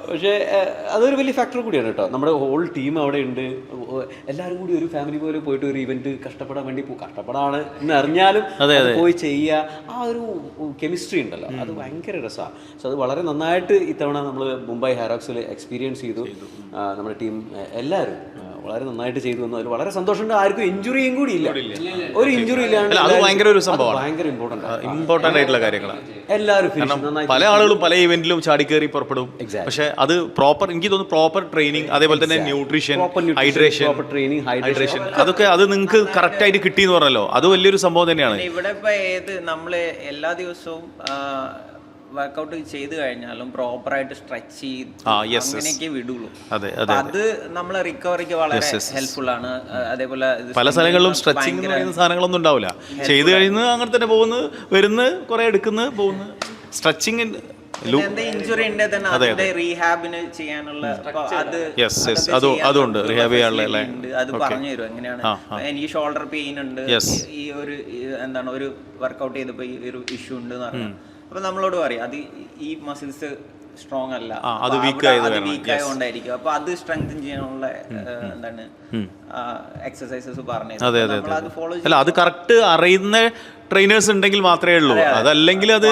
പക്ഷേ അതൊരു വലിയ ഫാക്ടർ കൂടിയാണ് കേട്ടോ. നമ്മുടെ ഹോൾ ടീം അവിടെ ഉണ്ട്, എല്ലാവരും കൂടി ഒരു ഫാമിലി പോലെ പോയിട്ട് ഒരു ഇവന്റ് കഷ്ടപ്പെടാൻ വേണ്ടി കഷ്ടപ്പെടാണ് എന്ന് അറിഞ്ഞാലും പോയി ചെയ്യുക. ആ ഒരു കെമിസ്ട്രി ഉണ്ടല്ലോ, അത് ഭയങ്കര രസമാണ്. സോ അത് വളരെ നന്നായിട്ട് ഇത്തവണ നമ്മൾ മുംബൈ ഹൈറോക്സിൽ എക്സ്പീരിയൻസ് ചെയ്തു. നമ്മുടെ ടീം എല്ലാവരും വളരെ നന്നായിട്ട് ചെയ്തു വന്നു. അതിൽ വളരെ സന്തോഷമുണ്ട്. ആർക്കും ഇഞ്ചുറിയും കൂടി ഇല്ല, ഒരു ഇഞ്ചുറി ഇല്ലാണ്ട്. അത് ഭയങ്കര ഒരു സംഭവമാണ്, ഭയങ്കര ഇമ്പോർട്ടന്റ് ആയിട്ടുള്ള കാര്യങ്ങളാണ്. എല്ലാവരും പല ആളുകളും പല ഇവന്റിലും ചാടിക്കേറി പുറപ്പെടും. പക്ഷെ അത് പ്രോപ്പർ, എനിക്ക് തോന്നുന്നു പ്രോപ്പർ ട്രെയിനിങ്, അതേപോലെ തന്നെ ന്യൂട്രീഷൻ, ഹൈഡ്രേഷൻ, അതൊക്കെ അത് നിങ്ങൾക്ക് കറക്റ്റ് ആയിട്ട് കിട്ടി എന്ന് പറഞ്ഞല്ലോ, അത് വലിയൊരു സംഭവം തന്നെയാണ്. ഇവിടെ ഇപ്പൊ നമ്മള് എല്ലാ ദിവസവും വർക്കൗട്ട് ചെയ്ത് കഴിഞ്ഞാലും പ്രോപ്പറായിട്ട് സ്ട്രെച്ച് ചെയ്ത് അങ്ങനെയൊക്കെ വിടുള്ളൂ. അത് നമ്മളെ റിക്കവറിക്ക് വളരെ ഹെൽപ്ഫുൾ ആണ്. അതേപോലെ പല സ്ഥലങ്ങളിലും സ്ട്രെച്ചിങ് എന്ന് പറയുന്ന സാധനങ്ങളൊന്നും ഉണ്ടാവില്ല. ചെയ്ത് കഴിയുന്ന അങ്ങനെ തന്നെ പോകുന്നു, വരുന്നു, കുറെ എടുക്കുന്നു, പോകുന്നു. സ്ട്രെച്ചിങ് ഇഞ്ചുറി ഉണ്ടെങ്കിൽ തന്നെ അതിന്റെ റീഹാബിന് ചെയ്യാനുള്ള അതുകൊണ്ട് റീഹാബ് ചെയ്യാനുള്ള അത് പറഞ്ഞു തരും എങ്ങനെയാണ്. എനിക്ക് ഷോൾഡർ പെയിൻ ഉണ്ട്, ഈ ഒരു എന്താണ് ഒരു വർക്കൗട്ട് ചെയ്തപ്പോ ഈ ഒരു ഇഷ്യൂ ഉണ്ട് എന്ന് പറഞ്ഞു. അപ്പൊ നമ്മളോട് പറയും അത് ഈ മസിൽസ് സ്ട്രോങ് അല്ല, അത് വീക്ക് ആയതുകൊണ്ടായിരിക്കും. അപ്പൊ അത് സ്ട്രെങ്തൻ ചെയ്യാനുള്ള എന്താണ് എക്സസൈസസ് പറഞ്ഞു. അത് കറക്റ്റ് അറിയുന്ന ട്രെയിനേഴ്സ് ഉണ്ടെങ്കിൽ മാത്രമേ ഉള്ളൂ. അതല്ലെങ്കിൽ അത്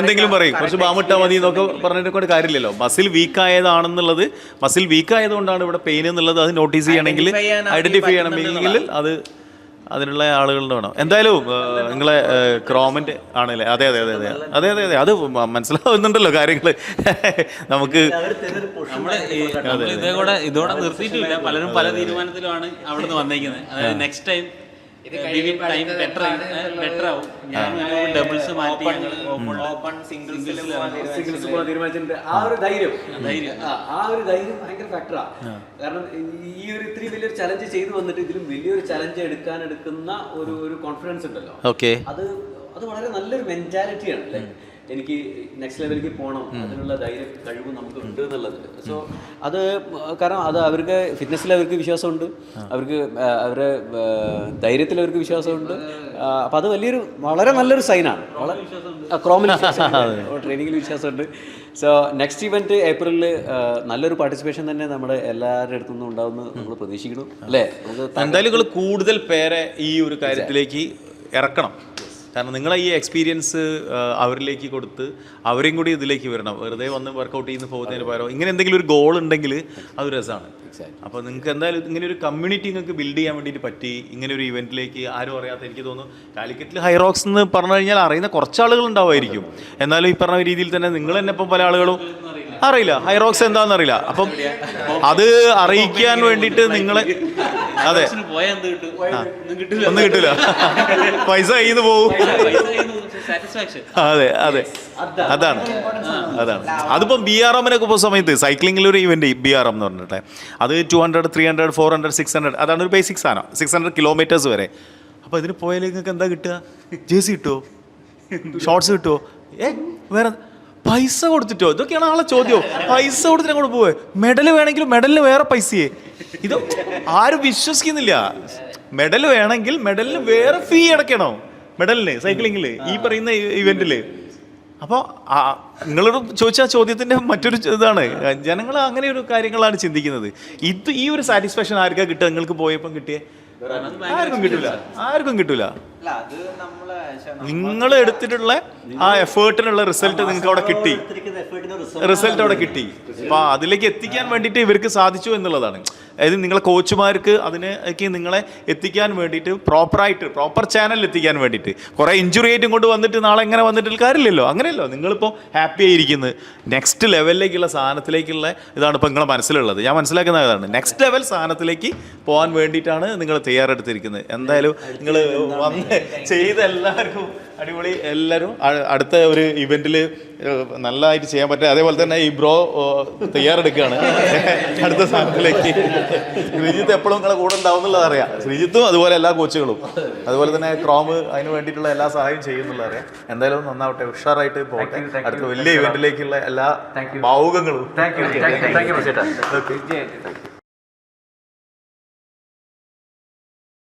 എന്തെങ്കിലും പറയും, കുറച്ച് ബാമിട്ടാൽ മതി എന്നൊക്കെ പറഞ്ഞിട്ട് കൊണ്ട് കാര്യമില്ലല്ലോ. മസിൽ വീക്ക് ആയതാണെന്നുള്ളത്, മസിൽ വീക്ക് ആയതുകൊണ്ടാണ് ഇവിടെ പെയിൻ എന്നുള്ളത് അത് നോട്ടീസ് ചെയ്യണമെങ്കിൽ, ഐഡന്റിഫൈ ചെയ്യണമെങ്കിൽ അത് അതിനുള്ള ആളുകളുടെ വേണം. എന്തായാലും നിങ്ങളെ ക്രോമന്റ് ആണല്ലേ? അതെ അത് മനസ്സിലാവുന്നുണ്ടല്ലോ കാര്യങ്ങൾ. നമുക്ക് ഇതോടെ നിർത്തിയിട്ടില്ല, പലരും പല തീരുമാനത്തിലുമാണ് അവിടെ നിന്ന് വന്നേക്കുന്നത്. അതായത് നെക്സ്റ്റ് ടൈം ബെറ്റർ ആവും. ഡബിൾസ് മാറ്റി തീരുമാനിച്ചിട്ടുണ്ട്. ആ ഒരു ധൈര്യം ഭയങ്കര ഫാക്ടറാ. കാരണം ഈ ഒരു ഇത്രയും വലിയൊരു ചലഞ്ച് ചെയ്തു വന്നിട്ട് ഇതിലും വലിയൊരു ചലഞ്ച് എടുക്കുന്ന ഒരു കോൺഫിഡൻസ് ഉണ്ടല്ലോ, അത് വളരെ നല്ലൊരു മെന്റാലിറ്റിയാണ്. ലൈക്ക് എനിക്ക് നെക്സ്റ്റ് ലെവലിലേക്ക് പോകണം, അതിനുള്ള ധൈര്യം കഴിവും നമുക്ക് ഉണ്ട് എന്നുള്ളത്. സോ അത് കാരണം അത് അവർക്ക് ഫിറ്റ്നസ്സിൽ അവർക്ക് വിശ്വാസമുണ്ട്, അവർക്ക് അവരുടെ ധൈര്യത്തിൽ അവർക്ക് വിശ്വാസമുണ്ട്. അപ്പം അത് വളരെ നല്ലൊരു സൈനാണ്. ക്രോമിൽ ട്രെയിനിങ്ങിൽ വിശ്വാസമുണ്ട്. സോ നെക്സ്റ്റ് ഇവന്റ് ഏപ്രിലിൽ നല്ലൊരു പാർട്ടിസിപ്പേഷൻ തന്നെ നമ്മുടെ എല്ലാവരുടെ അടുത്തുനിന്നും ഉണ്ടാവുമെന്ന് നമ്മൾ പ്രതീക്ഷിക്കണം, അല്ലേ? എന്തായാലും കൂടുതൽ പേരെ ഈ ഒരു കാര്യത്തിലേക്ക് ഇറക്കണം. കാരണം നിങ്ങളെ ഈ എക്സ്പീരിയൻസ് അവരിലേക്ക് കൊടുത്ത് അവരെയും കൂടി ഇതിലേക്ക് വരണം. വെറുതെ വന്ന് വർക്കൗട്ട് ചെയ്യുന്ന പോകുന്നതിന് പകരം ഇങ്ങനെ എന്തെങ്കിലും ഒരു ഗോൾ ഉണ്ടെങ്കിൽ അത് രസമാണ്. അപ്പോൾ നിങ്ങൾക്ക് എന്തായാലും ഇങ്ങനെ ഒരു കമ്മ്യൂണിറ്റി നിങ്ങൾക്ക് ബിൽഡ് ചെയ്യാൻ വേണ്ടിയിട്ട് പറ്റി. ഇങ്ങനെ ഒരു ഇവൻറ്റിലേക്ക് ആരും അറിയാത്ത, എനിക്ക് തോന്നുന്നു കാലിക്കറ്റിൽ ഹൈറോക്സ് എന്ന് പറഞ്ഞു കഴിഞ്ഞാൽ അറിയുന്ന കുറച്ച് ആളുകൾ ഉണ്ടാവുമായിരിക്കും. എന്നാലും ഈ പറഞ്ഞ രീതിയിൽ തന്നെ നിങ്ങൾ തന്നെ ഇപ്പം പല ആളുകളും അറിയില്ല ഹൈറോക്സ് എന്താണെന്ന് അറിയില്ല. അപ്പം അത് അറിയിക്കാൻ വേണ്ടിയിട്ട് നിങ്ങളെ അതെ. പോയാൽ എന്ത് കിട്ടും? ഒന്നും കിട്ടില്ല. ഒന്നും കിട്ടില്ല, പൈസ കയ്യിൽ നിന്ന് പോവും. സാറ്റിസ്ഫാക്ഷൻ. അതെ അതെ, അതാണ് അതാണ്. അതിപ്പം BRM-നൊക്കെ പോകുന്ന സമയത്ത് സൈക്ലിങ്ങിലൊരു ഇവന്റ് BRM എന്ന് പറഞ്ഞിട്ടെ, അത് 200, 300, 400, 600, അതാണ് ഒരു ബേസിക് സാധനം. 600 കിലോമീറ്റേഴ്സ് വരെ. അപ്പോൾ ഇതിന് പോയാൽ നിങ്ങൾക്ക് എന്താ കിട്ടുക? ജേഴ്സി കിട്ടുമോ? ഷോർട്സ് കിട്ടുമോ? വേറെ പൈസ കൊടുത്തിട്ടോ? ഇതൊക്കെയാണ് ആളെ ചോദ്യം. പൈസ കൊടുത്തിട്ട് അങ്ങോട്ട് പോവേ. മെഡൽ വേണമെങ്കിലും മെഡലിന് വേറെ പൈസയെ. ഇത് ആരും വിശ്വസിക്കുന്നില്ല. മെഡൽ വേണമെങ്കിൽ മെഡലിന് വേറെ ഫീ അടയ്ക്കണം. മെഡലിന് സൈക്ലിങ്ങിൽ ഈ പറയുന്ന ഇവന്റിൽ. അപ്പോൾ നിങ്ങളോട് ചോദിച്ച ചോദ്യത്തിൻ്റെ മറ്റൊരു ഇതാണ്, ജനങ്ങൾ അങ്ങനെ ഒരു കാര്യങ്ങളാണ് ചിന്തിക്കുന്നത്. ഈ ഒരു സാറ്റിസ്ഫാക്ഷൻ ആർക്കാ കിട്ടുക? നിങ്ങൾക്ക് പോയപ്പം കിട്ടിയേ? ആർക്കും കിട്ടൂല, ആർക്കും കിട്ടൂല. നിങ്ങൾ എടുത്തിട്ടുള്ള ആ എഫേർട്ടിനുള്ള റിസൾട്ട് നിങ്ങൾക്ക് അവിടെ കിട്ടി, റിസൾട്ട് അവിടെ കിട്ടി. അപ്പൊ അതിലേക്ക് എത്തിക്കാൻ വേണ്ടിയിട്ട് ഇവർക്ക് സാധിച്ചു എന്നുള്ളതാണ്. അതായത് നിങ്ങളെ കോച്ചുമാർക്ക് അതിനേക്ക് നിങ്ങളെ എത്തിക്കാൻ വേണ്ടിയിട്ട് പ്രോപ്പർ ചാനലിൽ എത്തിക്കാൻ വേണ്ടിയിട്ട്. കുറേ ഇഞ്ചുറി ആയിട്ടും കൊണ്ട് വന്നിട്ട് നാളെ എങ്ങനെ വന്നിട്ട് കാര്യമില്ലല്ലോ. അങ്ങനെയല്ലോ, നിങ്ങളിപ്പോൾ ഹാപ്പി ആയിരിക്കുന്നത് നെക്സ്റ്റ് ലെവലിലേക്കുള്ള സാധനത്തിലേക്കുള്ള ഇതാണ് ഇപ്പോൾ നിങ്ങളെ മനസ്സിലുള്ളത്. ഞാൻ മനസ്സിലാക്കുന്ന ഇതാണ്, നെക്സ്റ്റ് ലെവൽ സാധനത്തിലേക്ക് പോകാൻ വേണ്ടിയിട്ടാണ് നിങ്ങൾ തയ്യാറെടുത്തിരിക്കുന്നത്. എന്തായാലും നിങ്ങൾ വന്ന് ചെയ്ത എല്ലാവർക്കും അടിപൊളി. എല്ലാവരും അടുത്ത ഒരു ഇവന്റിൽ നല്ലതായിട്ട് ചെയ്യാൻ പറ്റും. അതേപോലെ തന്നെ ഈ ബ്രോ തയ്യാറെടുക്കുകയാണ് അടുത്ത സാധനത്തിലേക്ക്. ശ്രീജിത്ത് എപ്പോഴും നിങ്ങളെ കൂടെ ഉണ്ടാവും എന്നുള്ളത് അറിയാം. ശ്രീജിത്തും അതുപോലെ എല്ലാ കോച്ചുകളും, അതുപോലെ തന്നെ ക്രോം അതിന് വേണ്ടിയിട്ടുള്ള എല്ലാ സഹായവും ചെയ്യുന്നുള്ളത് അറിയാം. എന്തായാലും നന്നാവട്ടെ, ഉഷാറായിട്ട് പോകട്ടെ. അടുത്ത വലിയ ഇവന്റിലേക്കുള്ള എല്ലാ ഭാവുകങ്ങളും.